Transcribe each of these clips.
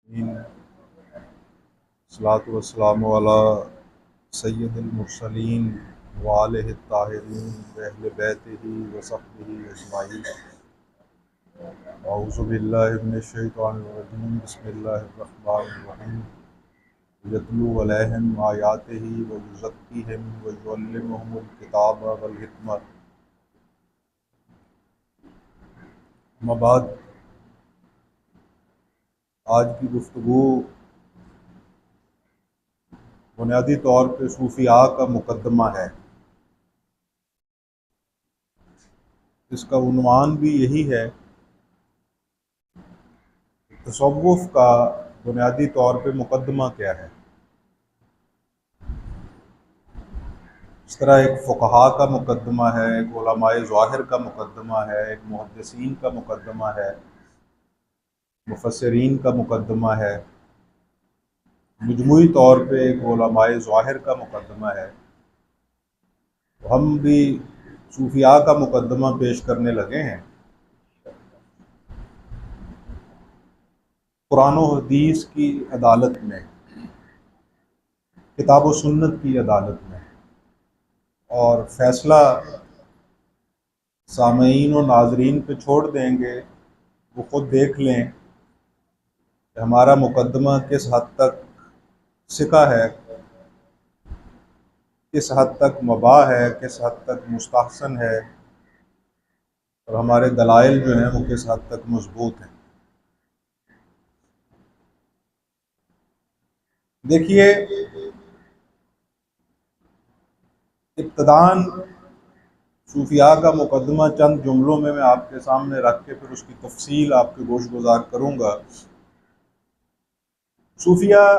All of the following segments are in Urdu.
الصلاۃ والسلام علی سید المرسلین وآلہ الطاہرین وأہل بیتہ وصحبہ اجمعین۔ اعوذ باللہ من الشیطان الرجیم، بسم اللہ الرحمن الرحیم۔ یتلو علیہم آیاتہ ویزکیہم ویعلمہم الکتاب والحکمۃ۔ اما بعد، آج کی گفتگو بنیادی طور پہ صوفیاء کا مقدمہ ہے۔ اس کا عنوان بھی یہی ہے، تصوف کا بنیادی طور پہ مقدمہ کیا ہے۔ اس طرح ایک فقہاء کا مقدمہ ہے، ایک علماء ظاہر کا مقدمہ ہے، ایک محدثین کا مقدمہ ہے، مفسرین کا مقدمہ ہے، مجموعی طور پہ ایک علماء ظاہر کا مقدمہ ہے۔ ہم بھی صوفیاء کا مقدمہ پیش کرنے لگے ہیں، قرآن و حدیث کی عدالت میں، کتاب و سنت کی عدالت میں، اور فیصلہ سامعین و ناظرین پہ چھوڑ دیں گے، وہ خود دیکھ لیں کہ ہمارا مقدمہ کس حد تک سکہ ہے، کس حد تک مباح ہے، کس حد تک مستحسن ہے، اور ہمارے دلائل جو ہیں وہ کس حد تک مضبوط ہیں۔ دیکھیے، ابتداً صوفیاء کا مقدمہ چند جملوں میں آپ کے سامنے رکھ کے پھر اس کی تفصیل آپ کے گوش گزار کروں گا۔ صوفیاء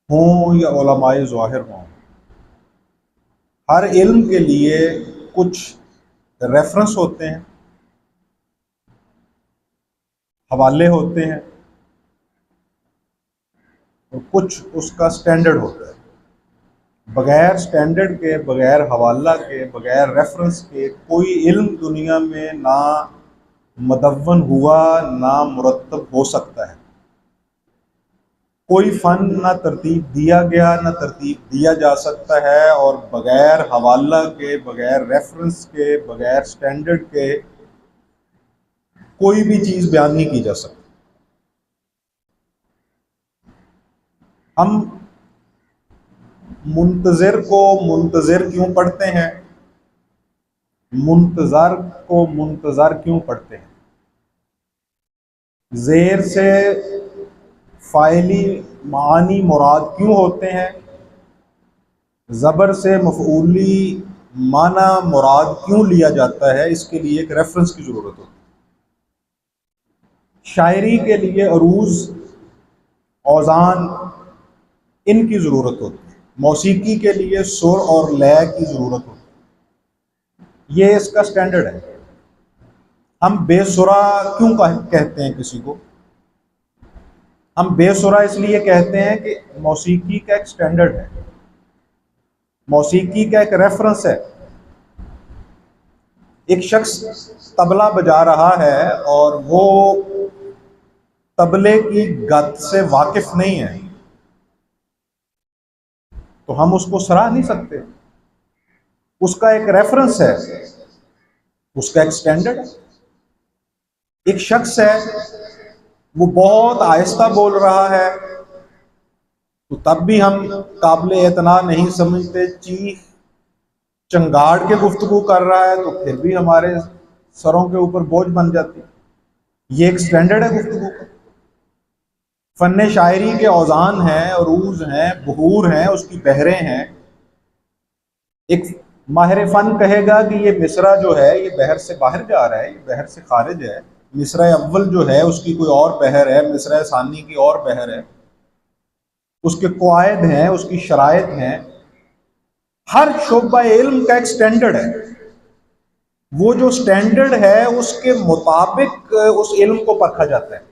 ہوں یا علماء ظاہر ہوں، ہر علم کے لیے کچھ ریفرنس ہوتے ہیں، حوالے ہوتے ہیں، اور کچھ اس کا سٹینڈرڈ ہوتا ہے۔ بغیر سٹینڈرڈ کے، بغیر حوالہ کے، بغیر ریفرنس کے کوئی علم دنیا میں نہ مدون ہوا، نہ مرتب ہو سکتا ہے۔ کوئی فن نہ ترتیب دیا گیا، نہ ترتیب دیا جا سکتا ہے، اور بغیر حوالہ کے، بغیر ریفرنس کے، بغیر سٹینڈرڈ کے کوئی بھی چیز بیان نہیں کی جا سکتی۔ ہم منتظر کو منتظر کیوں پڑھتے ہیں؟ منتظر کو منتظر کیوں پڑھتے ہیں؟ زیر سے فاعلی معانی مراد کیوں ہوتے ہیں؟ زبر سے مفعولی معنی مراد کیوں لیا جاتا ہے؟ اس کے لیے ایک ریفرنس کی ضرورت ہوتی ہے۔ شاعری کے لیے عروض، اوزان، ان کی ضرورت ہوتی ہے۔ موسیقی کے لیے سر اور لے کی ضرورت ہوتی ہے۔ یہ اس کا سٹینڈرڈ ہے۔ ہم بے سرا کیوں کہتے ہیں کسی کو؟ ہم بے سرا اس لیے کہتے ہیں کہ موسیقی کا ایک سٹینڈرڈ ہے، موسیقی کا ایک ریفرنس ہے۔ ایک شخص طبلہ بجا رہا ہے اور وہ طبلے کی گت سے واقف نہیں ہے، تو ہم اس کو سراہ نہیں سکتے۔ اس کا ایک ریفرنس ہے، اس کا ایک سٹینڈرڈ ہے۔ ایک شخص ہے، وہ بہت آہستہ بول رہا ہے، تو تب بھی ہم قابل اعتنا نہیں سمجھتے۔ چیخ چنگاڑ کے گفتگو کر رہا ہے تو پھر بھی ہمارے سروں کے اوپر بوجھ بن جاتی۔ یہ ایک سٹینڈرڈ ہے گفتگو کا۔ فن شاعری کے اوزان ہیں، عروض ہیں، بحور ہیں، اس کی بحریں ہیں۔ ایک ماہر فن کہے گا کہ یہ مصرع جو ہے یہ بحر سے باہر جا رہا ہے، یہ بحر سے خارج ہے۔ مصرع اول جو ہے اس کی کوئی اور بحر ہے، مصرع ثانی کی اور بحر ہے، اس کے قواعد ہیں، اس کی شرائط ہیں۔ ہر شعبہ علم کا ایک سٹینڈرڈ ہے۔ وہ جو سٹینڈرڈ ہے اس کے مطابق اس علم کو پرکھا جاتا ہے۔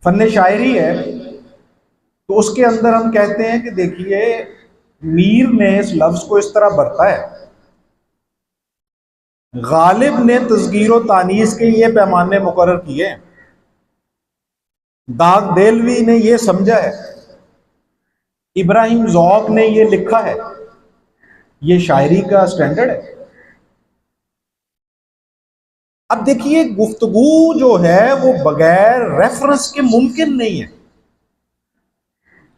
فن شاعری ہے تو اس کے اندر ہم کہتے ہیں کہ دیکھیے، میر نے اس لفظ کو اس طرح برتا ہے، غالب نے تصغیر و تانیث کے یہ پیمانے مقرر کیے، داغ دہلوی نے یہ سمجھا ہے، ابراہیم ذوق نے یہ لکھا ہے، یہ شاعری کا سٹینڈرڈ ہے؟ اب دیکھیے گفتگو جو ہے وہ بغیر ریفرنس کے ممکن نہیں ہے۔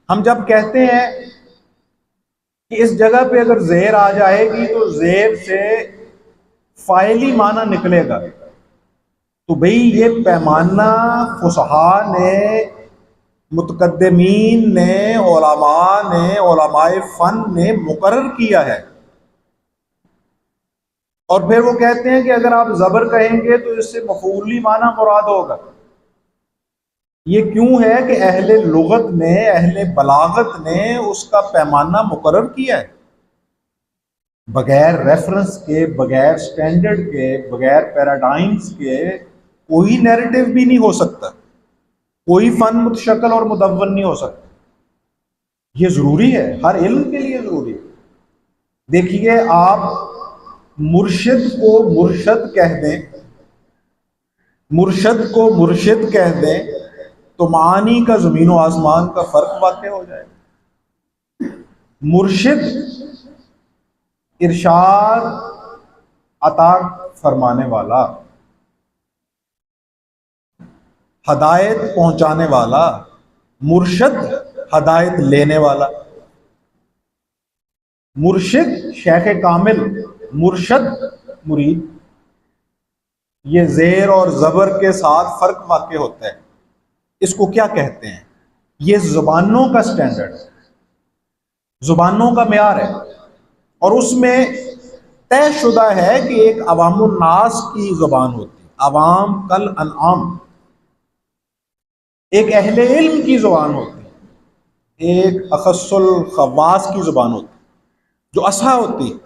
ہم جب کہتے ہیں کہ اس جگہ پہ اگر زیر آ جائے گی تو زیر سے فاعلی معنی نکلے گا، تو بھئی یہ پیمانہ فصحاء نے، متقدمین نے، علماء فن نے مقرر کیا ہے۔ اور پھر وہ کہتے ہیں کہ اگر آپ زبر کہیں گے تو اس سے مفعولی معنی مراد ہوگا۔ یہ کیوں ہے کہ اہل لغت نے، اہل بلاغت نے اس کا پیمانہ مقرر کیا ہے۔ بغیر ریفرنس کے، بغیر سٹینڈرڈ کے، بغیر پیراڈائمز کے کوئی نیریٹو بھی نہیں ہو سکتا، کوئی فن متشکل اور مدون نہیں ہو سکتا۔ یہ ضروری ہے، ہر علم کے لیے ضروری ہے۔ دیکھیے آپ مرشد کو مرشد کہہ دیں، مرشد کو مرشد کہہ دیں تو معانی کا زمین و آسمان کا فرق واقع ہو جائے۔ مرشد ارشاد عطا فرمانے والا، ہدایت پہنچانے والا، مرشد ہدایت لینے والا۔ مرشد شیخ کامل، مرشد مرید۔ یہ زیر اور زبر کے ساتھ فرق واقع ہوتا ہے۔ اس کو کیا کہتے ہیں؟ یہ زبانوں کا سٹینڈرڈ، زبانوں کا معیار ہے، اور اس میں طے شدہ ہے کہ ایک عوام الناس کی زبان ہوتی ہے، عوام کل انعام۔ ایک اہل علم کی زبان ہوتی ہے، ایک اخص الخواص کی زبان ہوتی ہے جو اصحا ہوتی ہے۔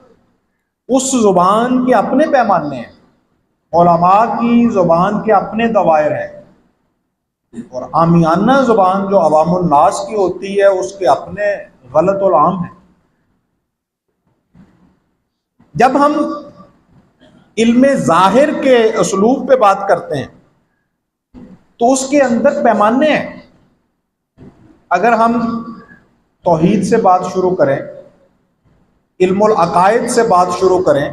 اس زبان کے اپنے پیمانے ہیں، علماء کی زبان کے اپنے دوائر ہیں، اور عامیانہ زبان جو عوام الناس کی ہوتی ہے اس کے اپنے غلط العام ہیں۔ جب ہم علم ظاہر کے اسلوب پہ بات کرتے ہیں تو اس کے اندر پیمانے ہیں۔ اگر ہم توحید سے بات شروع کریں، علم العقائد سے بات شروع کریں،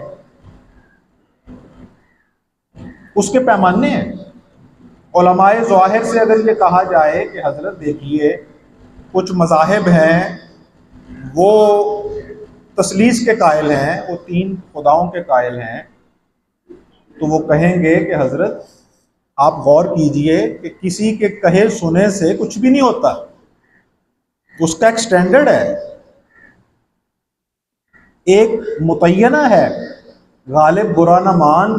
اس کے پیمانے ہیں۔ علماء ظواہر سے اگر یہ کہا جائے کہ حضرت دیکھیے کچھ مذاہب ہیں وہ تثلیث کے قائل ہیں، وہ 3 خداؤں کے قائل ہیں، تو وہ کہیں گے کہ حضرت آپ غور کیجئے کہ کسی کے کہے سنے سے کچھ بھی نہیں ہوتا، اس کا ایک سٹینڈرڈ ہے، ایک متینہ ہے۔ غالب برا نہ مان،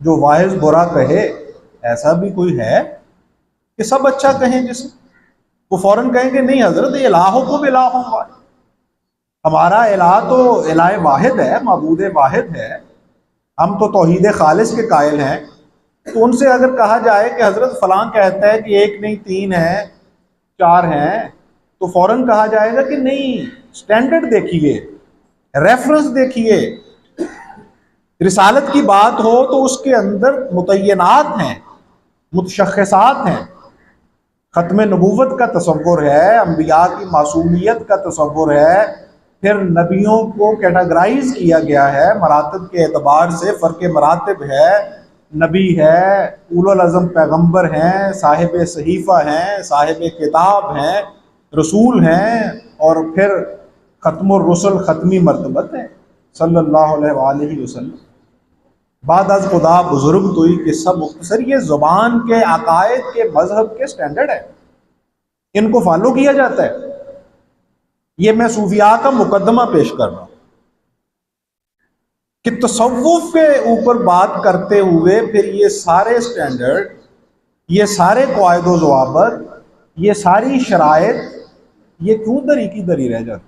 جو واعظ برا کہے، ایسا بھی کوئی ہے کہ سب اچھا کہیں جسے؟ وہ فوراً کہیں گے نہیں حضرت الہکم الہ واحد، ہمارا الہ تو الہ واحد ہے، معبود واحد ہے، ہم تو توحید خالص کے قائل ہیں۔ تو ان سے اگر کہا جائے کہ حضرت فلاں کہتا ہے کہ 1 نہیں 3 ہیں، 4 ہیں، تو فوراً کہا جائے گا کہ نہیں، سٹینڈرڈ دیکھیے، ریفرنس دیکھیے۔ رسالت کی بات ہو تو اس کے اندر متینات ہیں، متشخصات ہیں۔ ختم نبوت کا تصور ہے، انبیاء کی معصومیت کا تصور ہے، پھر نبیوں کو کیٹاگرائز کیا گیا ہے مراتب کے اعتبار سے، فرق مراتب ہے، نبی ہے، اولو العزم پیغمبر ہیں، صاحب صحیفہ ہیں، صاحب کتاب ہیں، رسول ہیں، اور پھر ختم الرسل ختمی مرتبت ہے صلی اللہ علیہ وآلہ وسلم۔ بعد از خدا بزرگ توئی قصہ مختصر، یہ زبان کے، عقائد کے، مذہب کے سٹینڈرڈ ہے، ان کو فالو کیا جاتا ہے۔ یہ میں صوفیاء کا مقدمہ پیش کر رہا ہوں کہ تصوف کے اوپر بات کرتے ہوئے پھر یہ سارے سٹینڈرڈ، یہ سارے قواعد و ضوابط، یہ ساری شرائط، یہ کیوں دری کی دری رہ جاتی؟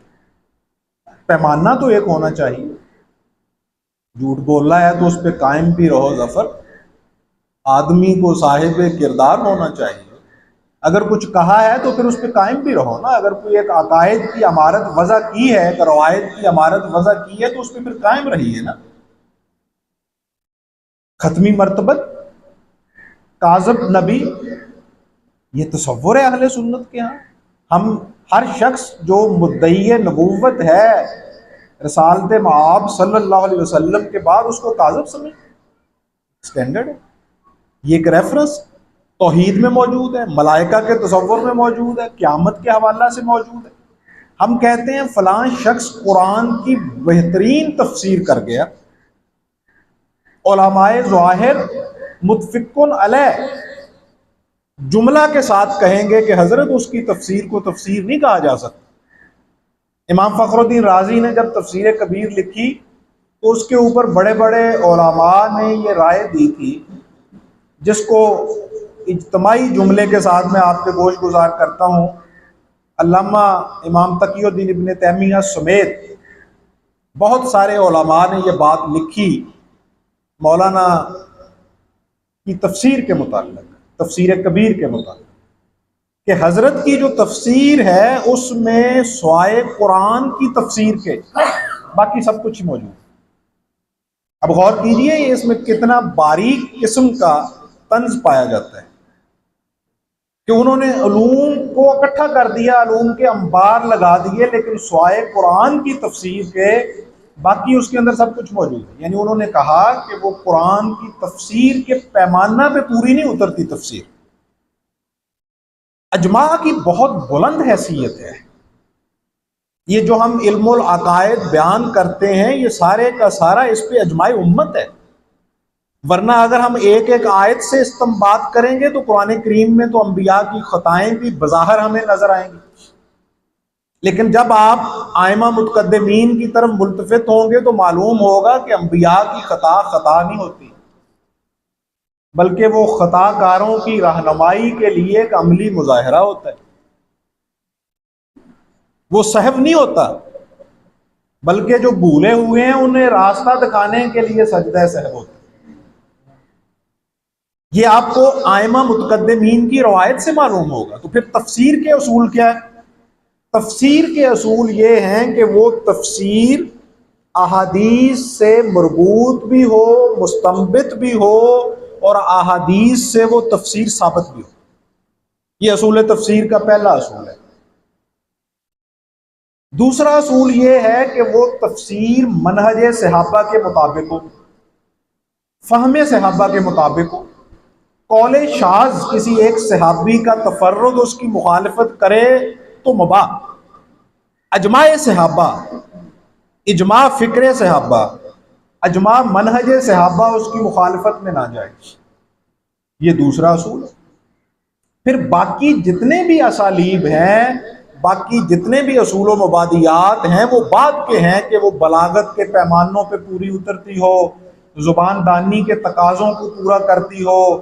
پیمانہ تو ایک ہونا چاہیے۔ جھوٹ بولنا ہے تو اس پہ قائم بھی رہو ظفر، آدمی کو صاحب کردار ہونا چاہیے۔ اگر کچھ کہا ہے تو پھر اس پہ قائم بھی رہو نا۔ اگر کوئی ایک عقائد کی عمارت وضع کی ہے، ایک روایت کی عمارت وضع کی ہے تو اس پہ پھر قائم رہیے نا۔ ختمی مرتبت، کاذب نبی، یہ تصور ہے اہل سنت کے ہاں؟ ہم ہر شخص جو مدعی نبوت ہے رسالت مآب صلی اللہ علیہ وسلم کے بعد اس کو کاذب سمجھ، اسٹینڈرڈ ہے یہ، ایک ریفرنس توحید میں موجود ہے، ملائکہ کے تصور میں موجود ہے، قیامت کے حوالہ سے موجود ہے۔ ہم کہتے ہیں فلاں شخص قرآن کی بہترین تفسیر کر گیا، علماء ظاہر متفقن علیہ جملہ کے ساتھ کہیں گے کہ حضرت اس کی تفسیر کو تفسیر نہیں کہا جا سکتا۔ امام فخر الدین رازی نے جب تفسیر کبیر لکھی تو اس کے اوپر بڑے بڑے علماء نے یہ رائے دی تھی، جس کو اجتماعی جملے کے ساتھ میں آپ کے گوش گزار کرتا ہوں۔ علامہ امام تقی الدین ابن تیمیہ سمیت بہت سارے علماء نے یہ بات لکھی مولانا کی تفسیر کے متعلق، تفسیر کبیر کے متعلق، کہ حضرت کی جو تفسیر ہے اس میں سوائے قرآن کی تفسیر کے باقی سب کچھ موجود ہے۔ اب غور کیجئے یہ اس میں کتنا باریک قسم کا طنز پایا جاتا ہے کہ انہوں نے علوم کو اکٹھا کر دیا، علوم کے انبار لگا دیے، لیکن سوائے قرآن کی تفسیر کے باقی اس کے اندر سب کچھ موجود ہے۔ یعنی انہوں نے کہا کہ وہ قرآن کی تفسیر کے پیمانہ پہ پوری نہیں اترتی تفسیر۔ اجماع کی بہت بلند حیثیت ہے۔ یہ جو ہم علم العقائد بیان کرتے ہیں یہ سارے کا سارا اس پہ اجماع امت ہے، ورنہ اگر ہم ایک ایک آیت سے استنباط کریں گے تو قرآن کریم میں تو انبیاء کی خطائیں بھی بظاہر ہمیں نظر آئیں گی، لیکن جب آپ ائمہ متقدمین کی طرف ملتفت ہوں گے تو معلوم ہوگا کہ انبیاء کی خطا خطا نہیں ہوتی، بلکہ وہ خطا کاروں کی رہنمائی کے لیے ایک عملی مظاہرہ ہوتا ہے۔ وہ سہو نہیں ہوتا، بلکہ جو بھولے ہوئے ہیں انہیں راستہ دکھانے کے لیے سجدہ سہو ہوتا ہے۔ یہ آپ کو ائمہ متقدمین کی روایت سے معلوم ہوگا۔ تو پھر تفسیر کے اصول کیا ہے؟ تفسیر کے اصول یہ ہیں کہ وہ تفسیر احادیث سے مربوط بھی ہو، مستنبط بھی ہو، اور احادیث سے وہ تفسیر ثابت بھی ہو۔ یہ اصول تفسیر کا پہلا اصول ہے۔ دوسرا اصول یہ ہے کہ وہ تفسیر منہج صحابہ کے مطابق ہو، فہم صحابہ کے مطابق ہو۔ قول شاذ کسی ایک صحابی کا تفرد اس کی مخالفت کرے تو مباح، اجماع صحابہ، اجماع فکر صحابہ، اجماع منہج صحابہ اس کی مخالفت میں نہ جائے۔ یہ دوسرا اصول ہے۔ پھر باقی جتنے بھی اسالیب ہیں، باقی جتنے بھی اصول و مبادیات ہیں وہ بعد کے ہیں کہ وہ بلاغت کے پیمانوں پہ پوری اترتی ہو، زبان دانی کے تقاضوں کو پورا کرتی ہو،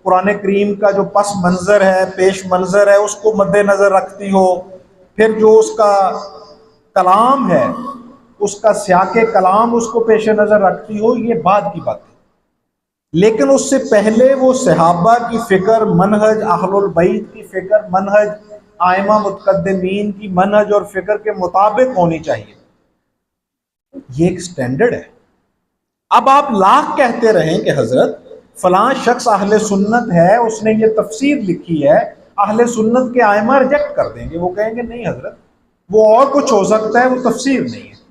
قرآن کریم کا جو پس منظر ہے، پیش منظر ہے، اس کو مد نظر رکھتی ہو، پھر جو اس کا کلام ہے، اس کا سیاق کلام اس کو پیش نظر رکھتی ہو، یہ بعد کی بات ہے۔ لیکن اس سے پہلے وہ صحابہ کی فکر، منہج اہل البیت کی فکر، منہج ائمہ متقدمین کی منہج اور فکر کے مطابق ہونی چاہیے۔ یہ ایک سٹینڈرڈ ہے۔ اب آپ لاکھ کہتے رہیں کہ حضرت فلاں شخص اہل سنت ہے، اس نے یہ تفسیر لکھی ہے، اہل سنت کے ائمہ ریجیکٹ کر دیں گے، وہ کہیں گے نہیں حضرت وہ اور کچھ ہو سکتا ہے، وہ تفسیر نہیں ہے۔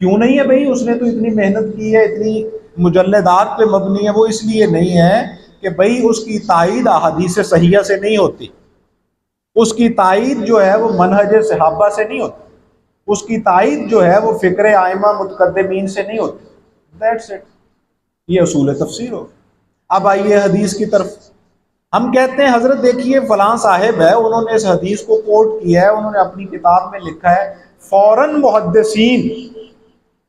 کیوں نہیں ہے بھئی؟ اس نے تو اتنی محنت کی ہے، اتنی مجلدات پہ مبنی ہے۔ وہ اس لیے نہیں ہے کہ بھئی اس کی تائید احادیث صحیحہ سے نہیں ہوتی، اس کی تائید جو ہے وہ منہج صحابہ سے نہیں ہوتی، اس کی تائید جو ہے وہ فکر ائمہ متقدمین سے نہیں ہوتی۔ That's it. یہ اصول تفسیر ہو۔ اب آئیے حدیث کی طرف۔ ہم کہتے ہیں حضرت دیکھیے فلاں صاحب ہے، انہوں نے اس حدیث کو کوٹ کیا ہے، انہوں نے اپنی کتاب میں لکھا ہے، فوراً محدثین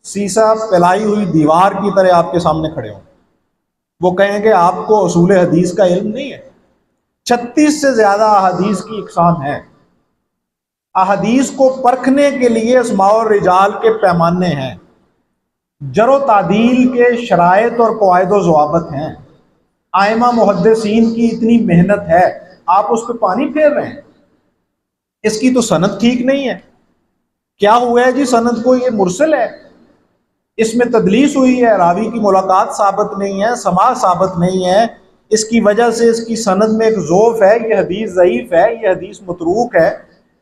سیسا پلائی ہوئی دیوار کی طرح آپ کے سامنے کھڑے ہوں، وہ کہیں گے آپ کو اصول حدیث کا علم نہیں ہے۔ 36 سے زیادہ احادیث کی اقسام ہیں۔ احادیث کو پرکھنے کے لیے اسماء اور رجال کے پیمانے ہیں، جر و تعدیل کے شرائط اور قواعد و ضوابط ہیں، ائمہ محدثین کی اتنی محنت ہے، آپ اس پہ پانی پھیر رہے ہیں۔ اس کی تو سند ٹھیک نہیں ہے۔ کیا ہوا ہے جی سند کو؟ یہ مرسل ہے، اس میں تدلیس ہوئی ہے، راوی کی ملاقات ثابت نہیں ہے، سماع ثابت نہیں ہے، اس کی وجہ سے اس کی سند میں ایک ضعف ہے، یہ حدیث ضعیف ہے، یہ حدیث متروک ہے،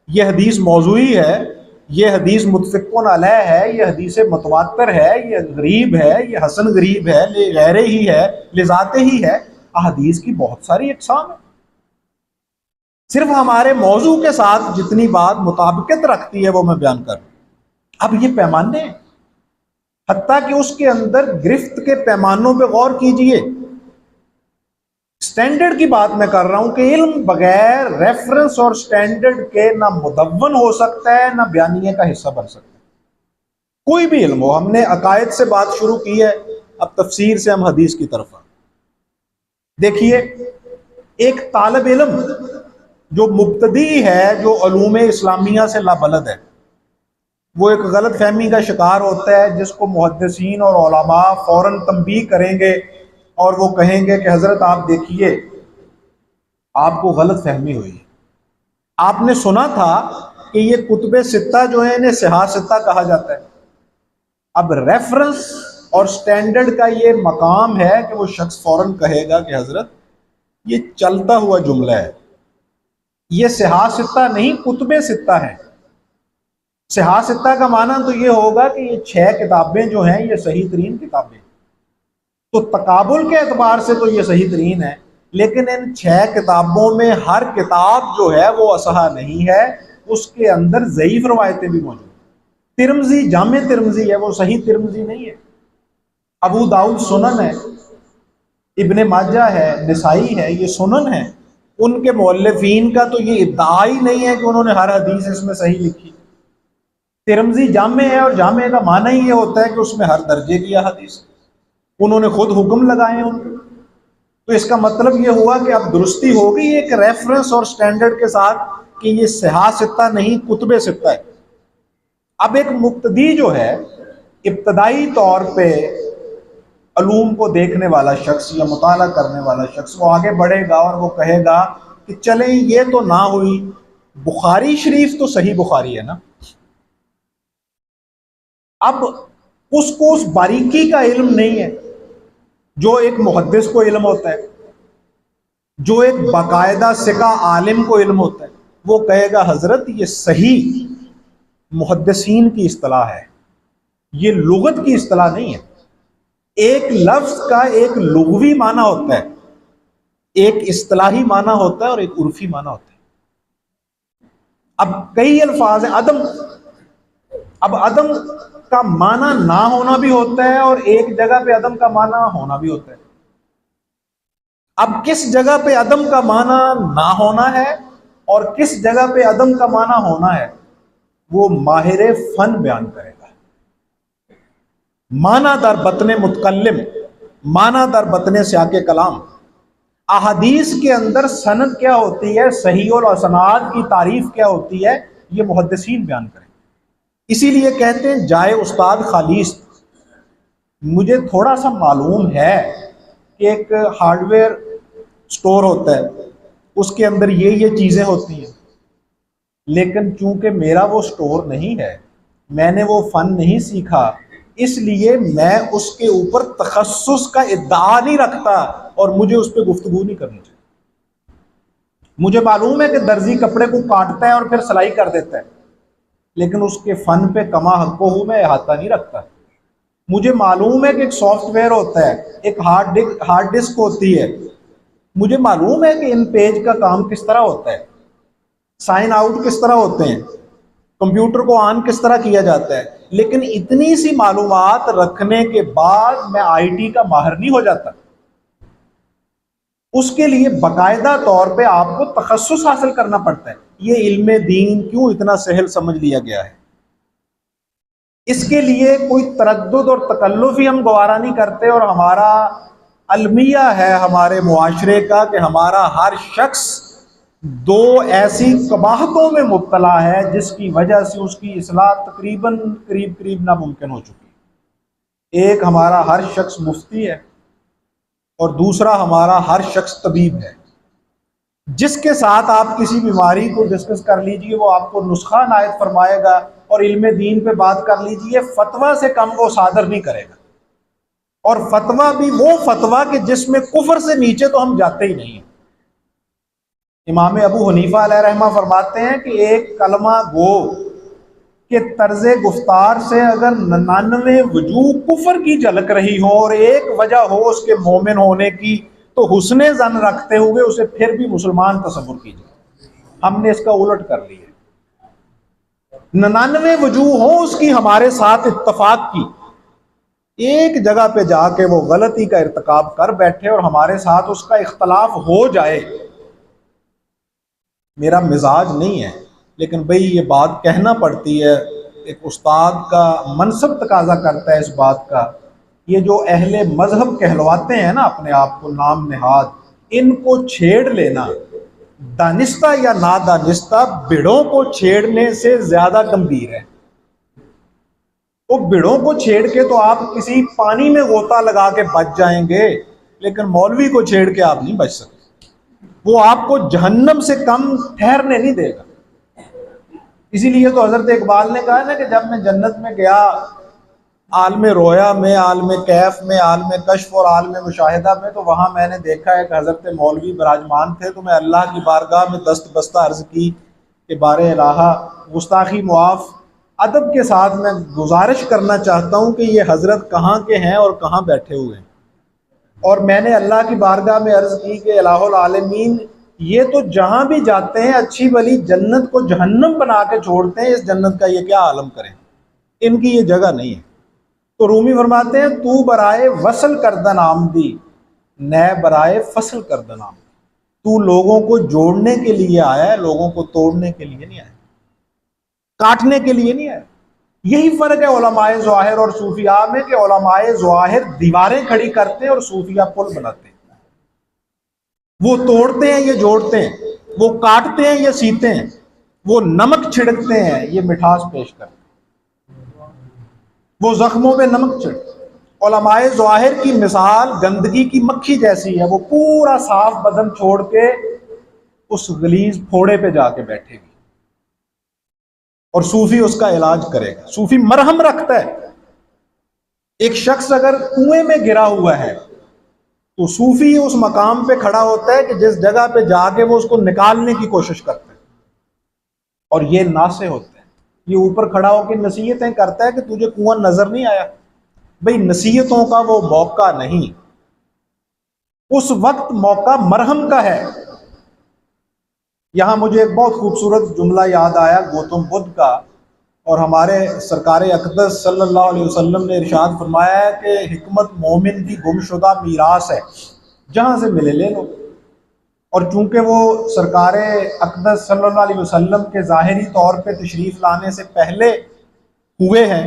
یہ حدیث موضوعی ہے، یہ حدیث متفقن علیہ ہے، یہ حدیث متواتر ہے، یہ غریب ہے، یہ حسن غریب ہے، غیر ہی ہے، لذات ہی ہے۔ احادیث کی بہت ساری اقسام ہیں، صرف ہمارے موضوع کے ساتھ جتنی بات مطابقت رکھتی ہے وہ میں بیان کر رہا ہوں۔ اب یہ پیمانے ہیں، حتیٰ کہ اس کے اندر گرفت کے پیمانوں پہ غور کیجئے۔ سٹینڈرڈ کی بات میں کر رہا ہوں کہ علم بغیر ریفرنس اور سٹینڈرڈ کے نہ مدون ہو سکتا ہے، نہ بیانیے کا حصہ بن سکتا ہے، کوئی بھی علم ہو۔ ہم نے عقائد سے بات شروع کی ہے، اب تفسیر سے ہم حدیث کی طرف آئیں۔ دیکھیے، ایک طالب علم جو مبتدی ہے، جو علوم اسلامیہ سے لابلد ہے، وہ ایک غلط فہمی کا شکار ہوتا ہے، جس کو محدثین اور علماء فوراً تنبیہ کریں گے اور وہ کہیں گے کہ حضرت آپ دیکھیے، آپ کو غلط فہمی ہوئی، آپ نے سنا تھا کہ یہ کتب ستہ جو ہیں انہیں صحاح ستہ کہا جاتا ہے۔ اب ریفرنس اور سٹینڈرڈ کا یہ مقام ہے کہ وہ شخص فوراً کہے گا کہ حضرت یہ چلتا ہوا جملہ ہے، یہ صحاح ستہ نہیں، کتب ستہ ہے۔ صحاح ستہ کا معنی تو یہ ہوگا کہ یہ 6 کتابیں جو ہیں یہ صحیح ترین کتابیں، تو تقابل کے اعتبار سے تو یہ صحیح ترین ہے، لیکن ان 6 کتابوں میں ہر کتاب جو ہے وہ اصحاح نہیں ہے، اس کے اندر ضعیف روایتیں بھی موجود ہیں۔ ترمذی جامع ترمذی ہے، وہ صحیح ترمذی نہیں ہے۔ ابو داؤد سنن ہے، ابن ماجہ ہے، نسائی ہے، یہ سنن ہے۔ ان کے مؤلفین کا تو یہ ادعا ہی نہیں ہے کہ انہوں نے ہر حدیث اس میں صحیح لکھی۔ ترمذی جامع ہے، اور جامع کا معنی ہی یہ ہوتا ہے کہ اس میں ہر درجے کی حدیث، انہوں نے خود حکم لگائے ہیں ان کو۔ تو اس کا مطلب یہ ہوا کہ اب درستی ہوگی ایک ریفرنس اور سٹینڈرڈ کے ساتھ کہ یہ صحاح ستہ نہیں، کتب ستہ ہے۔ اب ایک مبتدی جو ہے، ابتدائی طور پہ علوم کو دیکھنے والا شخص یا مطالعہ کرنے والا شخص، وہ آگے بڑھے گا اور وہ کہے گا کہ چلیں یہ تو نہ ہوئی، بخاری شریف تو صحیح بخاری ہے نا۔ اب اس کو اس باریکی کا علم نہیں ہے جو ایک محدث کو علم ہوتا ہے، جو ایک باقاعدہ ثقہ عالم کو علم ہوتا ہے۔ وہ کہے گا حضرت یہ صحیح محدثین کی اصطلاح ہے، یہ لغت کی اصطلاح نہیں ہے۔ ایک لفظ کا ایک لغوی معنی ہوتا ہے، ایک اصطلاحی معنی ہوتا ہے، اور ایک عرفی معنی ہوتا ہے۔ اب کئی الفاظ ہیں، اب عدم کا معنی نہ ہونا بھی ہوتا ہے، اور ایک جگہ پہ عدم کا معنی ہونا بھی ہوتا ہے۔ اب کس جگہ پہ عدم کا معنی نہ ہونا ہے اور کس جگہ پہ عدم کا معنی ہونا ہے، وہ ماہر فن بیان کرے گا۔ معنی در بطن متکلم، معنی در بطن سیاق کلام۔ احادیث کے اندر سند کیا ہوتی ہے، صحیح الاسناد کی تعریف کیا ہوتی ہے، یہ محدثین بیان کریں۔ اسی لیے کہتے ہیں جائے استاد خالیس۔ مجھے تھوڑا سا معلوم ہے کہ ایک ہارڈ ویئر سٹور ہوتا ہے، اس کے اندر یہ چیزیں ہوتی ہیں، لیکن چونکہ میرا وہ سٹور نہیں ہے، میں نے وہ فن نہیں سیکھا، اس لیے میں اس کے اوپر تخصص کا ادعا نہیں رکھتا اور مجھے اس پہ گفتگو نہیں کرنی چاہیے۔ مجھے معلوم ہے کہ درزی کپڑے کو کاٹتا ہے اور پھر سلائی کر دیتا ہے، لیکن اس کے فن پہ کما حق ہوں میں احاطہ نہیں رکھتا۔ مجھے معلوم ہے کہ ایک سافٹ ویئر ہوتا ہے، ایک ہارڈ ڈسک ہوتی ہے، مجھے معلوم ہے کہ ان پیج کا کام کس طرح ہوتا ہے، سائن آؤٹ کس طرح ہوتے ہیں، کمپیوٹر کو آن کس طرح کیا جاتا ہے، لیکن اتنی سی معلومات رکھنے کے بعد میں آئی ٹی کا ماہر نہیں ہو جاتا۔ اس کے لیے باقاعدہ طور پہ آپ کو تخصص حاصل کرنا پڑتا ہے۔ یہ علم دین کیوں اتنا سہل سمجھ لیا گیا ہے؟ اس کے لیے کوئی تردد اور تکلف ہی ہم گوارا نہیں کرتے، اور ہمارا المیہ ہے ہمارے معاشرے کا کہ ہمارا ہر شخص 2 ایسی قباحتوں میں مبتلا ہے جس کی وجہ سے اس کی اصلاح تقریباً قریب ناممکن ہو چکی ہے۔ ایک ہمارا ہر شخص مفتی ہے، اور دوسرا ہمارا ہر شخص طبیب ہے۔ جس کے ساتھ آپ کسی بیماری کو ڈسکس کر لیجئے وہ آپ کو نسخہ عنایت فرمائے گا، اور علم دین پہ بات کر لیجئے فتویٰ سے کم وہ صادر نہیں کرے گا۔ اور فتویٰ بھی وہ فتویٰ کہ جس میں کفر سے نیچے تو ہم جاتے ہی نہیں ہیں۔ امام ابو حنیفہ علیہ رحمہ فرماتے ہیں کہ ایک کلمہ گو کہ طرز گفتار سے اگر 99 وجوہ کفر کی جھلک رہی ہو اور ایک وجہ ہو اس کے مومن ہونے کی، تو حسن ظن رکھتے ہوئے اسے پھر بھی مسلمان تصور کیجیے۔ ہم نے اس کا الٹ کر لیا، 99 وجوہ ہوں اس کی ہمارے ساتھ اتفاق کی، ایک جگہ پہ جا کے وہ غلطی کا ارتکاب کر بیٹھے اور ہمارے ساتھ اس کا اختلاف ہو جائے، میرا مزاج نہیں ہے، لیکن بھئی یہ بات کہنا پڑتی ہے، ایک استاد کا منصب تقاضا کرتا ہے اس بات کا۔ یہ جو اہل مذہب کہلواتے ہیں نا اپنے آپ کو نام نہاد، ان کو چھیڑ لینا دانستہ یا نادانستہ بھیڑوں کو چھیڑنے سے زیادہ گمبھیر ہے۔ وہ بھیڑوں کو چھیڑ کے تو آپ کسی پانی میں غوطہ لگا کے بچ جائیں گے، لیکن مولوی کو چھیڑ کے آپ نہیں بچ سکتے، وہ آپ کو جہنم سے کم ٹھہرنے نہیں دے گا۔ اسی لیے تو حضرت اقبال نے کہا نا کہ جب میں جنت میں گیا، عالم رویا میں، عالم کیف میں، عالم کشف اور عالم مشاہدہ میں، تو وہاں میں نے دیکھا ہے کہ حضرت مولوی براجمان تھے، تو میں اللہ کی بارگاہ میں دست بستہ عرض کی کہ بار الہا گستاخی معاف، ادب کے ساتھ میں گزارش کرنا چاہتا ہوں کہ یہ حضرت کہاں کے ہیں اور کہاں بیٹھے ہوئے ہیں۔ اور میں نے اللہ کی بارگاہ میں عرض کی کہ الہ العالمین، یہ تو جہاں بھی جاتے ہیں اچھی بلی جنت کو جہنم بنا کے چھوڑتے ہیں، اس جنت کا یہ کیا عالم کریں، ان کی یہ جگہ نہیں ہے۔ تو رومی فرماتے ہیں تو برائے وصل کردن آمدی، نئے برائے فصل کردن آمدی، تو لوگوں کو جوڑنے کے لیے آیا ہے، لوگوں کو توڑنے کے لیے نہیں آیا، کاٹنے کے لیے نہیں آیا۔ یہی فرق ہے علماء ظاہر اور صوفیاء میں کہ علماء ظاہر دیواریں کھڑی کرتے ہیں اور صوفیاء پل بناتے ہیں۔ وہ توڑتے ہیں، یہ جوڑتے ہیں، وہ کاٹتے ہیں، یہ سیتے ہیں، وہ نمک چھڑکتے ہیں، یہ مٹھاس پیش کرتے ہیں، وہ زخموں پہ نمک چھڑکتے ہیں۔ علماء ظاہر کی مثال گندگی کی مکھی جیسی ہے، وہ پورا صاف بدن چھوڑ کے اس غلیظ پھوڑے پہ جا کے بیٹھے گی، اور صوفی اس کا علاج کرے گا۔ صوفی مرہم رکھتا ہے۔ ایک شخص اگر کنویں میں گرا ہوا ہے تو صوفی اس مقام پہ کھڑا ہوتا ہے کہ جس جگہ پہ جا کے وہ اس کو نکالنے کی کوشش کرتا ہے، اور یہ ناصح ہوتا ہے، یہ اوپر کھڑا ہو کے نصیحتیں کرتا ہے کہ تجھے کنواں نظر نہیں آیا؟ بھئی نصیحتوں کا وہ موقع نہیں، اس وقت موقع مرہم کا ہے۔ یہاں مجھے ایک بہت خوبصورت جملہ یاد آیا گوتم بدھ کا، اور ہمارے سرکار اقدس صلی اللہ علیہ وسلم نے ارشاد فرمایا ہے کہ حکمت مومن کی گم شدہ میراث ہے، جہاں سے ملے لے لو۔ اور چونکہ وہ سرکار اقدس صلی اللہ علیہ وسلم کے ظاہری طور پہ تشریف لانے سے پہلے ہوئے ہیں،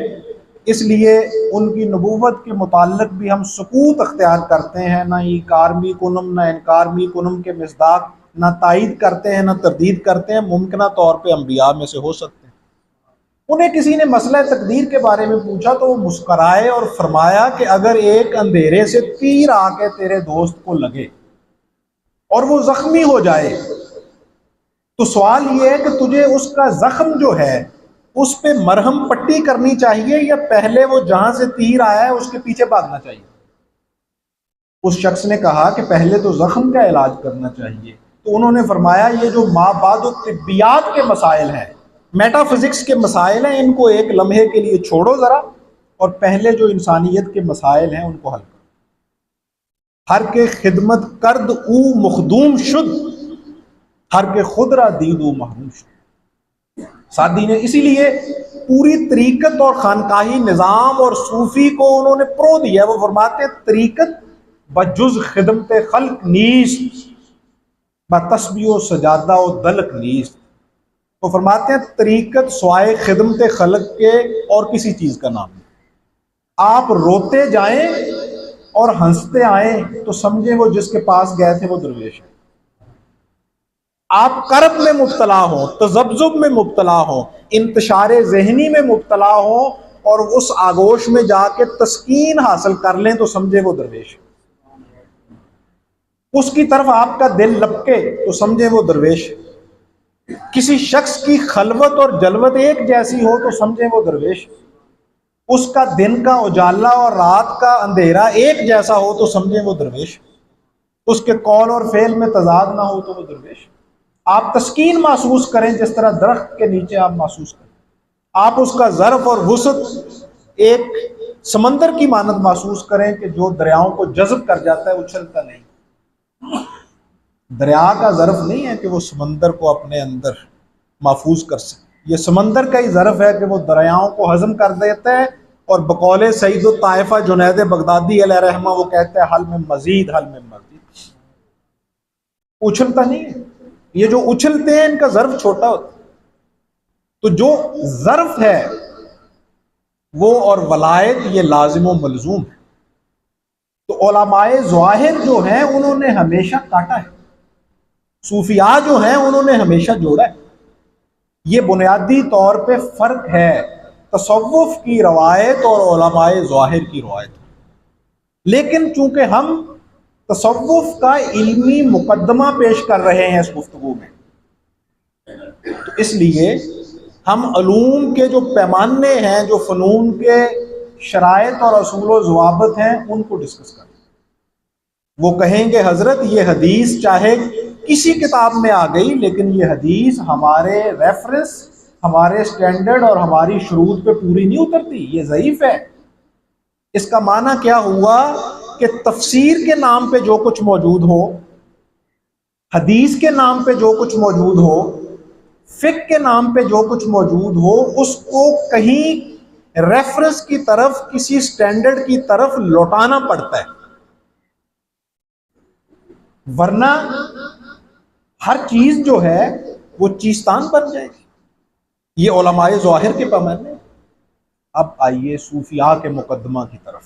اس لیے ان کی نبوت کے متعلق بھی ہم سکوت اختیار کرتے ہیں، نہ انکار می کنم نہ انکار می کنم کے مصداق، نہ تائید کرتے ہیں نہ تردید کرتے ہیں، ممکنہ طور پہ انبیاء میں سے ہو سکتے ہیں۔ انہیں کسی نے مسئلہ تقدیر کے بارے میں پوچھا تو وہ مسکرائے اور فرمایا کہ اگر ایک اندھیرے سے تیر آ کے تیرے دوست کو لگے اور وہ زخمی ہو جائے تو سوال یہ ہے کہ تجھے اس کا زخم جو ہے اس پہ مرہم پٹی کرنی چاہیے یا پہلے وہ جہاں سے تیر آیا ہے اس کے پیچھے بھاگنا چاہیے؟ اس شخص نے کہا کہ پہلے تو زخم کا علاج کرنا چاہیے۔ تو انہوں نے فرمایا یہ جو مابعد الطبیات کے مسائل ہیں، میٹا فزکس کے مسائل ہیں، ان کو ایک لمحے کے لیے چھوڑو ذرا، اور پہلے جو انسانیت کے مسائل ہیں ان کو حل کرو۔ ہر کے خدمت کرد او مخدوم شد، ہر کے خود را دید او محروم شد۔ سادی نے اسی لیے پوری طریقت اور خانقاہی نظام اور صوفی کو انہوں نے پرو دیا۔ وہ فرماتے ہیں طریقت بجز خدمت خلق نیست، بتسبیح و سجادہ و دلک نیست۔ وہ فرماتے ہیں طریقت سوائے خدمت خلق کے اور کسی چیز کا نام نہیں۔ آپ روتے جائیں اور ہنستے آئیں تو سمجھیں وہ جس کے پاس گئے تھے وہ درویش ہے۔ آپ کرب میں مبتلا ہوں، تذبذب میں مبتلا ہوں، انتشار ذہنی میں مبتلا ہوں اور اس آگوش میں جا کے تسکین حاصل کر لیں تو سمجھے وہ درویش ہے۔ اس کی طرف آپ کا دل لپکے تو سمجھیں وہ درویش ہے۔ کسی شخص کی خلوت اور جلوت ایک جیسی ہو تو سمجھیں وہ درویش ہے۔ اس کا دن کا اجالا اور رات کا اندھیرا ایک جیسا ہو تو سمجھیں وہ درویش، اس کے قول اور فعل میں تضاد نہ ہو تو وہ درویش۔ آپ تسکین محسوس کریں جس طرح درخت کے نیچے آپ محسوس کریں، آپ اس کا ظرف اور وسعت ایک سمندر کی مانند محسوس کریں کہ جو دریاؤں کو جذب کر جاتا ہے، اچھلتا نہیں۔ دریا کا ظرف نہیں ہے کہ وہ سمندر کو اپنے اندر محفوظ کر سکے، یہ سمندر کا ہی ظرف ہے کہ وہ دریاؤں کو ہضم کر دیتا ہے۔ اور بقول سعید الطائفہ جنید بغدادی علیہ رحمہ وہ کہتے ہیں حل میں مزید، حل میں مزید، اچھلتا نہیں ہے۔ یہ جو اچھلتے ہیں ان کا ظرف چھوٹا ہوتا ہے، تو جو ظرف ہے وہ اور ولایت یہ لازم و ملزوم ہے۔ تو علماء ظواہر جو ہیں انہوں نے ہمیشہ کاٹا ہے، صوفیاء جو ہیں انہوں نے ہمیشہ جوڑا ہے۔ یہ بنیادی طور پہ فرق ہے تصوف کی روایت اور علماء ظواہر کی روایت۔ لیکن چونکہ ہم تصوف کا علمی مقدمہ پیش کر رہے ہیں اس گفتگو میں، تو اس لیے ہم علوم کے جو پیمانے ہیں، جو فنون کے شرائط اور اصول و ضوابط ہیں، ان کو ڈسکس کریں۔ وہ کہیں گے حضرت یہ حدیث چاہے کسی کتاب میں آ گئی، لیکن یہ حدیث ہمارے ریفرنس، ہمارے سٹینڈرڈ اور ہماری شروط پہ پوری نہیں اترتی، یہ ضعیف ہے۔ اس کا معنی کیا ہوا کہ تفسیر کے نام پہ جو کچھ موجود ہو، حدیث کے نام پہ جو کچھ موجود ہو، فقہ کے نام پہ جو کچھ موجود ہو، اس کو کہیں ریفرنس کی طرف، کسی سٹینڈرڈ کی طرف لوٹانا پڑتا ہے، ورنہ ہر چیز جو ہے وہ چیستان بن جائے گی۔ یہ علماء ظاہر کے پیمانے۔ اب آئیے صوفیاء کے مقدمہ کی طرف۔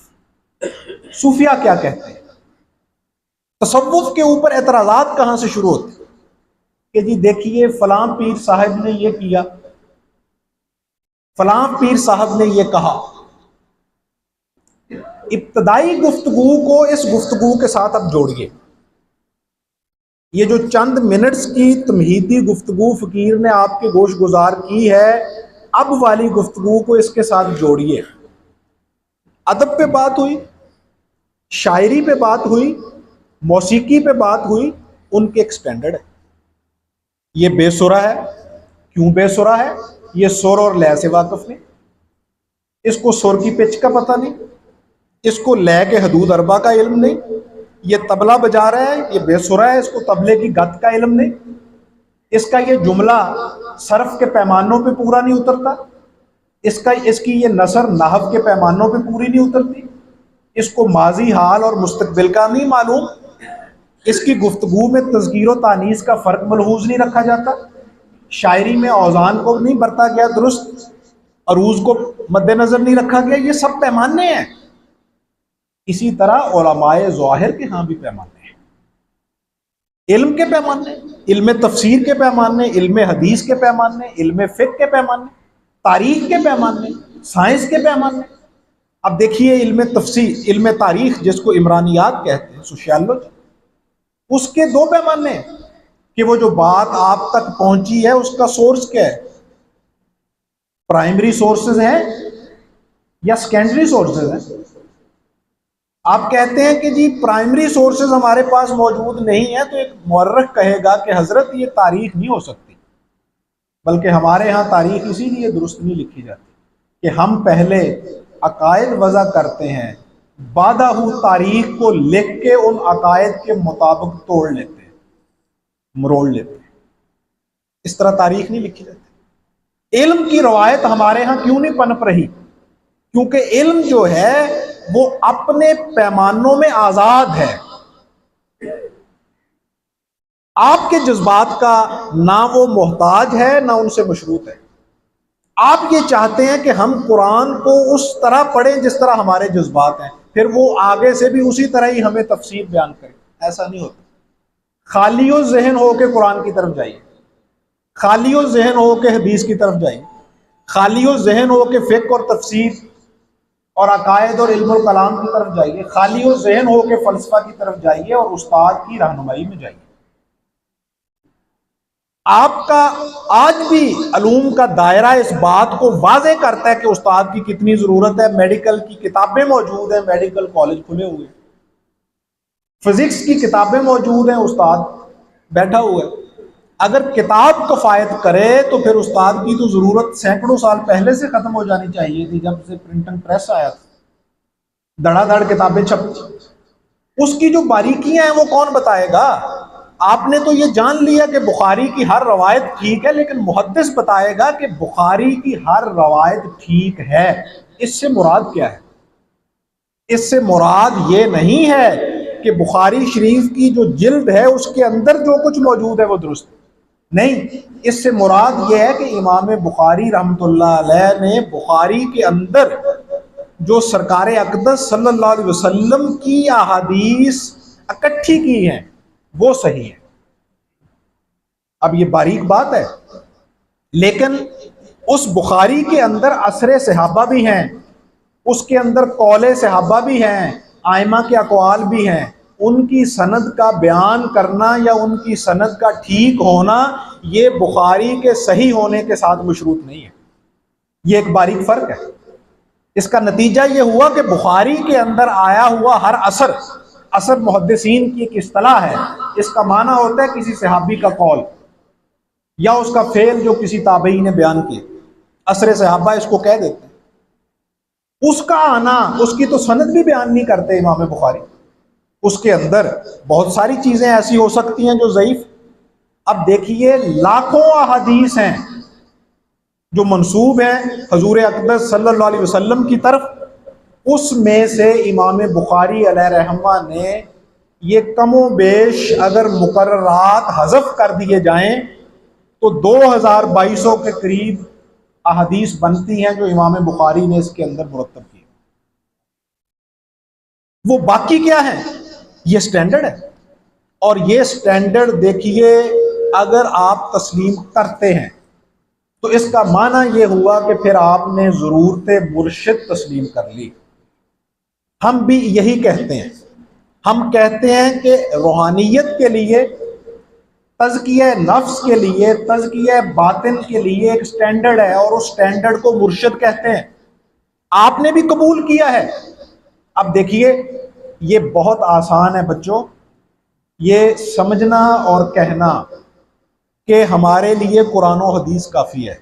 صوفیاء کیا کہتے ہیں؟ تصوف کے اوپر اعتراضات کہاں سے شروع ہوتے ہیں کہ جی دیکھیے فلاں پیر صاحب نے یہ کیا، فلاں پیر صاحب نے یہ کہا۔ ابتدائی گفتگو کو اس گفتگو کے ساتھ اب جوڑیے۔ یہ جو چند منٹس کی تمہیدی گفتگو فقیر نے آپ کے گوش گزار کی ہے، اب والی گفتگو کو اس کے ساتھ جوڑیے۔ ادب پہ بات ہوئی، شاعری پہ بات ہوئی، موسیقی پہ بات ہوئی، ان کے ایک سٹینڈرڈ ہے۔ یہ بے سرا ہے، کیوں بے سرا ہے؟ یہ سر اور لے سے واقف نہیں، اس کو سر کی پچ کا پتہ نہیں، اس کو لے کے حدود اربع کا علم نہیں، یہ طبلہ بجا رہا ہے، یہ بے سرا ہے، اس کو طبلے کی گت کا علم نہیں، اس کا یہ جملہ صرف کے پیمانوں پہ پورا نہیں اترتا، اس کی یہ نثر نحو کے پیمانوں پہ پوری نہیں اترتی، اس کو ماضی، حال اور مستقبل کا نہیں معلوم، اس کی گفتگو میں تذکیر و تانیث کا فرق ملحوظ نہیں رکھا جاتا، شاعری میں اوزان کو نہیں برتا گیا درست، عروض کو مد نظر نہیں رکھا گیا۔ یہ سب پیمانے ہیں۔ اسی طرح علماء ظواہر کے ہاں بھی پیمانے ہیں، علم کے پیمانے، علم تفسیر کے پیمانے، علم حدیث کے پیمانے، علم فقہ کے پیمانے، تاریخ کے پیمانے، سائنس کے پیمانے۔ اب دیکھیے علم تفسیر، علم تاریخ جس کو عمرانیات کہتے ہیں، سوشیالوجی، اس کے دو پیمانے ہیں کہ وہ جو بات آپ تک پہنچی ہے اس کا سورس کیا ہے، پرائمری سورسز ہیں یا سیکنڈری سورسز ہیں۔ آپ کہتے ہیں کہ جی پرائمری سورسز ہمارے پاس موجود نہیں ہیں، تو ایک مورخ کہے گا کہ حضرت یہ تاریخ نہیں ہو سکتی، بلکہ ہمارے ہاں تاریخ اسی لیے درست نہیں لکھی جاتی کہ ہم پہلے عقائد وضع کرتے ہیں، بعدہ تاریخ کو لکھ کے ان عقائد کے مطابق توڑ لیتے ہیں، مروڑ لیتے ہیں۔ اس طرح تاریخ نہیں لکھی جاتی۔ علم کی روایت ہمارے ہاں کیوں نہیں پنپ رہی؟ کیونکہ علم جو ہے وہ اپنے پیمانوں میں آزاد ہے۔ آپ کے جذبات کا نہ وہ محتاج ہے نہ ان سے مشروط ہے۔ آپ یہ چاہتے ہیں کہ ہم قرآن کو اس طرح پڑھیں جس طرح ہمارے جذبات ہیں، پھر وہ آگے سے بھی اسی طرح ہی ہمیں تفسیر بیان کریں۔ ایسا نہیں ہوتا۔ خالی و ذہن ہو کے قرآن کی طرف جائیے، خالی و ذہن ہو کے حدیث کی طرف جائیے، خالی و ذہن ہو کے فقہ اور تفسیر اور عقائد اور علم الکلام کی طرف جائیے، خالی و ذہن ہو کے فلسفہ کی طرف جائیے اور استاد کی رہنمائی میں جائیے۔ آپ کا آج بھی علوم کا دائرہ اس بات کو واضح کرتا ہے کہ استاد کی کتنی ضرورت ہے. میڈیکل کی کتابیں موجود ہیں, میڈیکل کالج کھلے ہوئے ہیں, فزکس کی کتابیں موجود ہیں, استاد بیٹھا ہوا ہے. اگر کتاب کفایت کرے تو پھر استاد کی تو ضرورت سینکڑوں سال پہلے سے ختم ہو جانی چاہیے تھی, جب سے پرنٹنگ پریس آیا تھا, دڑا دڑ کتابیں چھپتی. اس کی جو باریکیاں ہیں وہ کون بتائے گا؟ آپ نے تو یہ جان لیا کہ بخاری کی ہر روایت ٹھیک ہے, لیکن محدث بتائے گا کہ بخاری کی ہر روایت ٹھیک ہے. اس سے مراد کیا ہے؟ اس سے مراد یہ نہیں ہے کہ بخاری شریف کی جو جلد ہے اس کے اندر جو کچھ موجود ہے وہ درست نہیں. اس سے مراد یہ ہے کہ امام بخاری رحمۃ اللہ علیہ نے بخاری کے اندر جو سرکار اقدس صلی اللہ علیہ وسلم کی احادیث اکٹھی کی ہیں وہ صحیح ہے. اب یہ باریک بات ہے, لیکن اس بخاری کے اندر اثر صحابہ بھی ہیں, اس کے اندر قول صحابہ بھی ہیں, ائمہ کے اقوال بھی ہیں. ان کی سند کا بیان کرنا یا ان کی سند کا ٹھیک ہونا یہ بخاری کے صحیح ہونے کے ساتھ مشروط نہیں ہے. یہ ایک باریک فرق ہے. اس کا نتیجہ یہ ہوا کہ بخاری کے اندر آیا ہوا ہر اثر محدثین کی ایک اصطلاح ہے. اس کا معنی ہوتا ہے کسی صحابی کا قول یا اس کا فعل جو کسی تابعی نے بیان کیا. اثر صحابہ اس کو کہہ دیتے ہیں. اس کا آنا, اس کی تو سند بھی بیان نہیں کرتے امام بخاری. اس کے اندر بہت ساری چیزیں ایسی ہو سکتی ہیں جو ضعیف. اب دیکھیے لاکھوں احادیث ہیں جو منسوب ہیں حضور اقدس صلی اللہ علیہ وسلم کی طرف. اس میں سے امام بخاری علیہ رحمہ نے یہ کم و بیش اگر مقررات حذف کر دیے جائیں تو 2200 کے قریب احادیث بنتی ہیں جو امام بخاری نے اس کے اندر مرتب کی. وہ باقی کیا ہے؟ یہ سٹینڈرڈ ہے. اور یہ سٹینڈرڈ دیکھیے اگر آپ تسلیم کرتے ہیں تو اس کا معنی یہ ہوا کہ پھر آپ نے ضرورت مرشد تسلیم کر لی. ہم بھی یہی کہتے ہیں. ہم کہتے ہیں کہ روحانیت کے لیے, تزکیہ نفس کے لیے, تزکیہ باطن کے لیے ایک سٹینڈرڈ ہے اور اس سٹینڈرڈ کو مرشد کہتے ہیں. آپ نے بھی قبول کیا ہے. اب دیکھیے یہ بہت آسان ہے بچوں, یہ سمجھنا اور کہنا کہ ہمارے لیے قرآن و حدیث کافی ہے,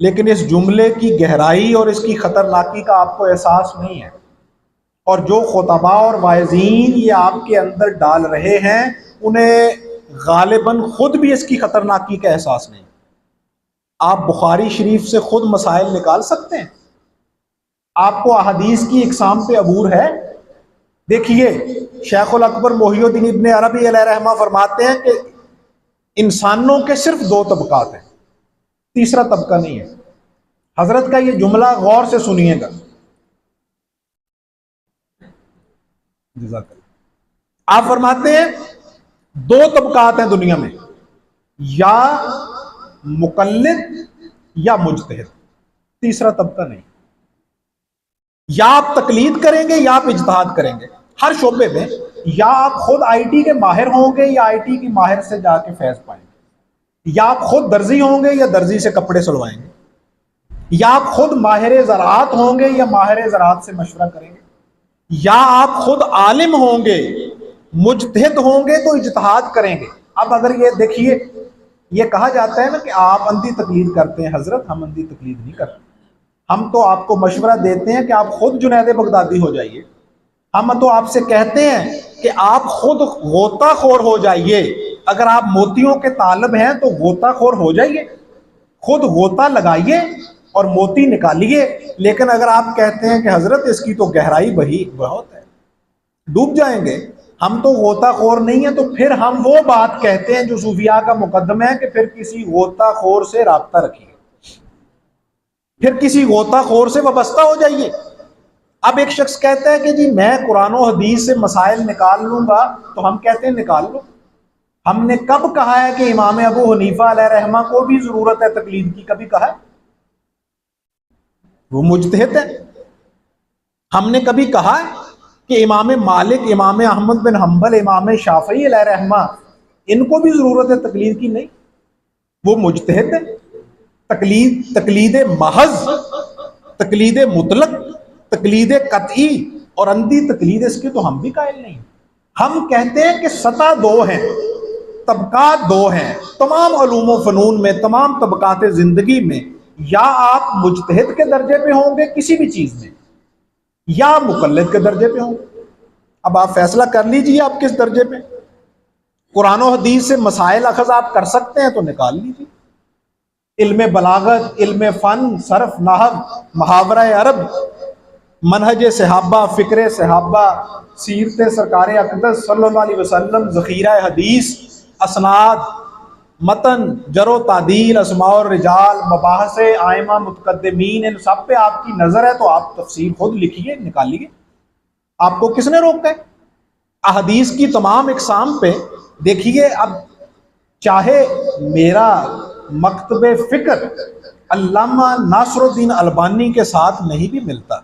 لیکن اس جملے کی گہرائی اور اس کی خطرناکی کا آپ کو احساس نہیں ہے. اور جو خطباء اور واعظین یہ آپ کے اندر ڈال رہے ہیں انہیں غالباً خود بھی اس کی خطرناکی کا احساس نہیں. آپ بخاری شریف سے خود مسائل نکال سکتے ہیں؟ آپ کو احادیث کی اقسام پہ عبور ہے؟ دیکھیے شیخ الاکبر محی الدین ابن عربی علیہ رحمہ فرماتے ہیں کہ انسانوں کے صرف 2 طبقات ہیں, تیسرا طبقہ نہیں ہے. حضرت کا یہ جملہ غور سے سنیے گا. آپ فرماتے ہیں 2 طبقات ہیں دنیا میں, یا مقلد یا مجتہد, تیسرا طبقہ نہیں. یا آپ تقلید کریں گے یا آپ اجتہاد کریں گے ہر شعبے میں, یا آپ خود آئی ٹی کے ماہر ہوں گے یا آئی ٹی کی ماہر سے جا کے فیض پائیں گے, یا آپ خود درزی ہوں گے یا درزی سے کپڑے سلوائیں گے, یا آپ خود ماہر زراعت ہوں گے یا ماہر زراعت سے مشورہ کریں گے, یا آپ خود عالم ہوں گے مجتہد ہوں گے تو اجتہاد کریں گے. اب اگر یہ دیکھیے یہ کہا جاتا ہے نا کہ آپ اندھی تقلید کرتے ہیں, حضرت ہم اندھی تقلید نہیں کرتے. ہم تو آپ کو مشورہ دیتے ہیں کہ آپ خود جنید بغدادی ہو جائیے. ہم تو آپ سے کہتے ہیں کہ آپ خود غوطہ خور ہو جائیے. اگر آپ موتیوں کے طالب ہیں تو غوطہ خور ہو جائیے, خود غوطہ لگائیے اور موتی نکالیے. لیکن اگر آپ کہتے ہیں کہ حضرت اس کی تو گہرائی بہت ہے, ڈوب جائیں گے, ہم تو غوطہ خور نہیں ہیں, تو پھر ہم وہ بات کہتے ہیں جو صوفیاء کا مقدمہ ہے کہ پھر کسی غوطہ خور سے رابطہ رکھیے, پھر کسی غوطہ خور سے وابستہ ہو جائیے. اب ایک شخص کہتا ہے کہ جی میں قرآن و حدیث سے مسائل نکال لوں گا, تو ہم کہتے ہیں نکال لو. ہم نے کب کہا ہے کہ امام ابو حنیفہ علیہ رحمہ کو بھی ضرورت ہے تقلید کی؟ کبھی کہا ہے؟ وہ مجتہد ہے. ہم نے کبھی کہا ہے کہ امام مالک, امام احمد بن حنبل, امام شافعی علیہ رحمہ ان کو بھی ضرورت ہے تقلید کی؟ نہیں، وہ مجتہد ہے. تقلید محض، تقلید مطلق، تقلید قطعی اور اندھی تقلید، اس کے تو ہم بھی قائل نہیں. ہم کہتے ہیں کہ سطح دو ہیں، طبقات دو ہیں تمام علوم و فنون میں، تمام طبقات زندگی میں. یا آپ مجتہد کے درجے پہ ہوں گے کسی بھی چیز میں، یا مقلد کے درجے پہ ہوں گے. اب آپ فیصلہ کر لیجئے آپ کس درجے پہ. قرآن و حدیث سے مسائل اخذ آپ کر سکتے ہیں تو نکال لیجئے. علم بلاغت، علم فن، صرف، نحو، محاورہ عرب، منہج صحابہ، فکر صحابہ، سیرت سرکار اقدس صلی اللہ علیہ وسلم، ذخیرہ حدیث، اسناد، متن، جر و تعدیل، اسماء الرجال، مباحث ائمہ متقدمین، ان سب پہ آپ کی نظر ہے تو آپ تفسیر خود لکھیے، نکالیے. آپ کو کس نے روکا ہے؟ احادیث کی تمام اقسام پہ دیکھیے. اب چاہے میرا مکتب فکر علامہ ناصر الدین البانی کے ساتھ نہیں بھی ملتا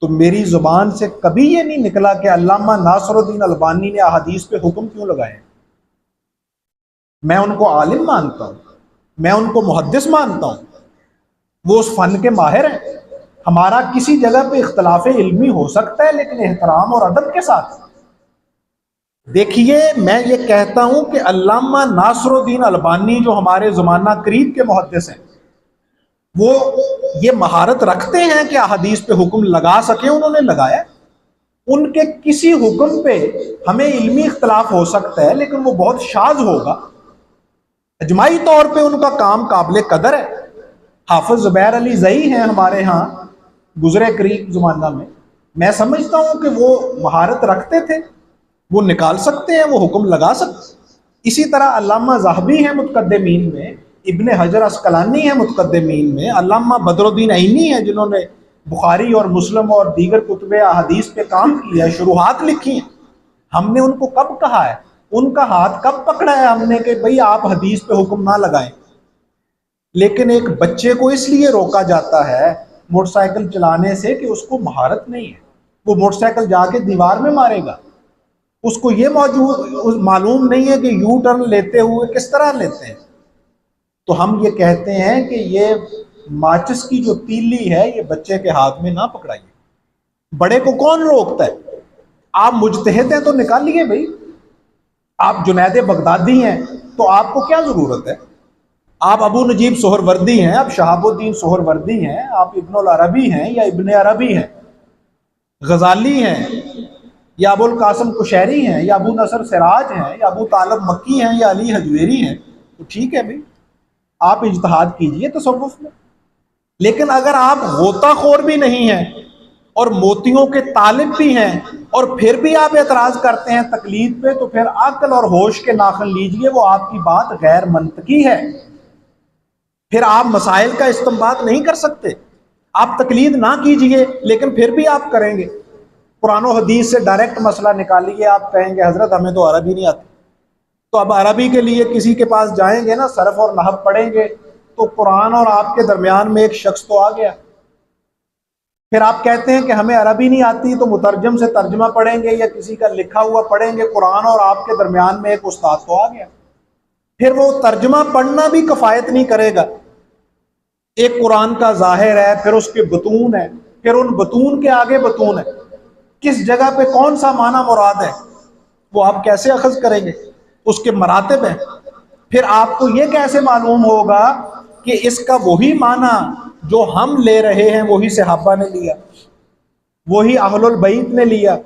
تو میری زبان سے کبھی یہ نہیں نکلا کہ علامہ ناصر الدین البانی نے احادیث پہ حکم کیوں لگائے. میں ان کو عالم مانتا ہوں، میں ان کو محدث مانتا ہوں، وہ اس فن کے ماہر ہیں. ہمارا کسی جگہ پہ اختلاف علمی ہو سکتا ہے لیکن احترام اور ادب کے ساتھ. دیکھیے میں یہ کہتا ہوں کہ علامہ ناصر الدین البانی جو ہمارے زمانہ قریب کے محدث ہیں، وہ یہ مہارت رکھتے ہیں کہ احادیث پہ حکم لگا سکیں، انہوں نے لگایا. ان کے کسی حکم پہ ہمیں علمی اختلاف ہو سکتا ہے لیکن وہ بہت شاذ ہوگا. اجماعی طور پہ ان کا کام قابل قدر ہے. حافظ زبیر علی زئی ہیں ہمارے ہاں گزرے قریب زمانہ میں سمجھتا ہوں کہ وہ مہارت رکھتے تھے، وہ نکال سکتے ہیں، وہ حکم لگا سکتے. اسی طرح علامہ ذہبی ہیں متقدمین میں، ابن حجر عسقلانی ہیں متقدمین میں، علامہ بدر الدین عینی ہیں جنہوں نے بخاری اور مسلم اور دیگر کتب احادیث پہ کام کیا، شروحات لکھی ہیں. ہم نے ان کو کب کہا ہے، ان کا ہاتھ کب پکڑا ہے ہم نے کہ بھئی آپ حدیث پہ حکم نہ لگائیں؟ لیکن ایک بچے کو اس لیے روکا جاتا ہے موٹر سائیکل چلانے سے کہ اس کو مہارت نہیں ہے، وہ موٹر سائیکل جا کے دیوار میں مارے گا. اس کو یہ معلوم نہیں ہے کہ یو ٹرن لیتے ہوئے کس طرح لیتے ہیں. تو ہم یہ کہتے ہیں کہ یہ ماچس کی جو تیلی ہے یہ بچے کے ہاتھ میں نہ پکڑائیے. بڑے کو کون روکتا ہے؟ آپ مجتہد ہیں تو نکالیے بھائی. آپ جنید بغدادی ہیں تو آپ کو کیا ضرورت ہے؟ آپ ابو نجیب سہروردی ہیں، آپ شہاب الدین سہروردی ہیں، آپ ابن العربی ہیں یا ابن عربی ہیں، غزالی ہیں یا ابو القاسم قشیری ہیں یا ابو نصر سراج ہیں یا ابو طالب مکی ہیں یا علی حجویری ہیں، تو ٹھیک ہے بھائی آپ اجتہاد کیجئے تصوف میں. لیکن اگر آپ غوطہ خور بھی نہیں ہیں اور موتیوں کے طالب بھی ہیں اور پھر بھی آپ اعتراض کرتے ہیں تقلید پہ، تو پھر عقل اور ہوش کے ناخن لیجئے، وہ آپ کی بات غیر منطقی ہے. پھر آپ مسائل کا استنباط نہیں کر سکتے. آپ تقلید نہ کیجئے لیکن پھر بھی آپ کریں گے. قرآن و حدیث سے ڈائریکٹ مسئلہ نکالیے، آپ کہیں گے حضرت ہمیں تو عربی نہیں آتی. تو اب عربی کے لیے کسی کے پاس جائیں گے نا، صرف اور نحو پڑھیں گے تو قرآن اور آپ کے درمیان میں ایک شخص تو آ گیا. پھر آپ کہتے ہیں کہ ہمیں عربی نہیں آتی تو مترجم سے ترجمہ پڑھیں گے یا کسی کا لکھا ہوا پڑھیں گے، قرآن اور آپ کے درمیان میں ایک استاد تو آ گیا. پھر وہ ترجمہ پڑھنا بھی کفایت نہیں کرے گا. ایک قرآن کا ظاہر ہے، پھر اس کے بطون ہے، پھر ان بطون کے آگے بطون ہے، کس جگہ پہ کون سا معنی مراد ہے وہ آپ کیسے اخذ کریں گے؟ اس کے مراتب ہیں. پھر آپ کو یہ کیسے معلوم ہوگا کہ اس کا وہی معنی جو ہم لے رہے ہیں وہی صحابہ نے لیا، وہی اہل البیت نے لیا،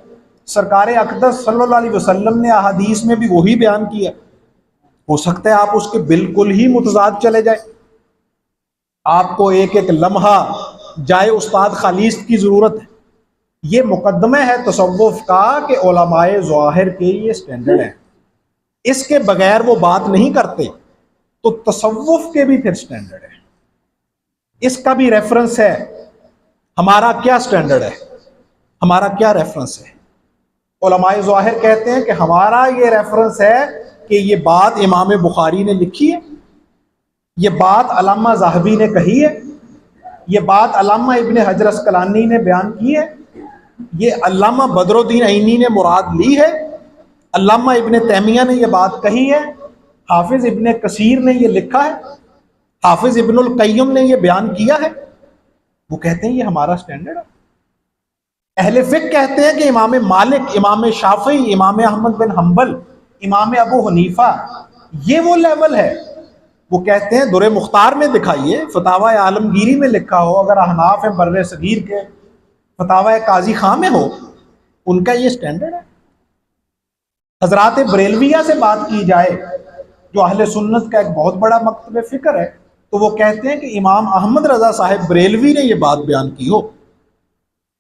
سرکار اقدس صلی اللہ علیہ وسلم نے احادیث میں بھی وہی بیان کیا؟ ہو سکتا ہے آپ اس کے بالکل ہی متضاد چلے جائیں. آپ کو ایک ایک لمحہ جائے استاد خالیص کی ضرورت ہے. یہ مقدمہ ہے تصوف کا کہ علماء ظاہر کے یہ سٹینڈرڈ ہیں، اس کے بغیر وہ بات نہیں کرتے. تو تصوف کے بھی پھر سٹینڈرڈ ہے، اس کا بھی ریفرنس ہے. ہمارا کیا سٹینڈرڈ ہے، ہمارا کیا ریفرنس ہے؟ علماء ظاہر کہتے ہیں کہ ہمارا یہ ریفرنس ہے کہ یہ بات امام بخاری نے لکھی ہے، یہ بات علامہ ذہبی نے کہی ہے، یہ بات علامہ ابن حجر عسقلانی نے بیان کی ہے، یہ علامہ بدر الدین عینی نے مراد لی ہے، علامہ ابن تیمیہ نے یہ بات کہی ہے، حافظ ابن کثیر نے یہ لکھا ہے، حافظ ابن القیم نے یہ بیان کیا ہے، وہ کہتے ہیں یہ ہمارا سٹینڈرڈ ہے۔ اہل فقہ کہتے ہیں کہ امام مالک، امام شافعی، امام احمد بن حنبل، امام ابو حنیفہ، یہ وہ لیول ہے۔ وہ کہتے ہیں درِ مختار میں دکھائیے، فتاوی عالمگیری میں لکھا ہو، اگر احناف بر صغیر کے فتاوی قاضی خاں میں ہو، ان کا یہ سٹینڈرڈ ہے۔ حضرات بریلویہ سے بات کی جائے، جو اہل سنت کا ایک بہت بڑا مکتب فکر ہے، تو وہ کہتے ہیں کہ امام احمد رضا صاحب بریلوی نے یہ بات بیان کی ہو۔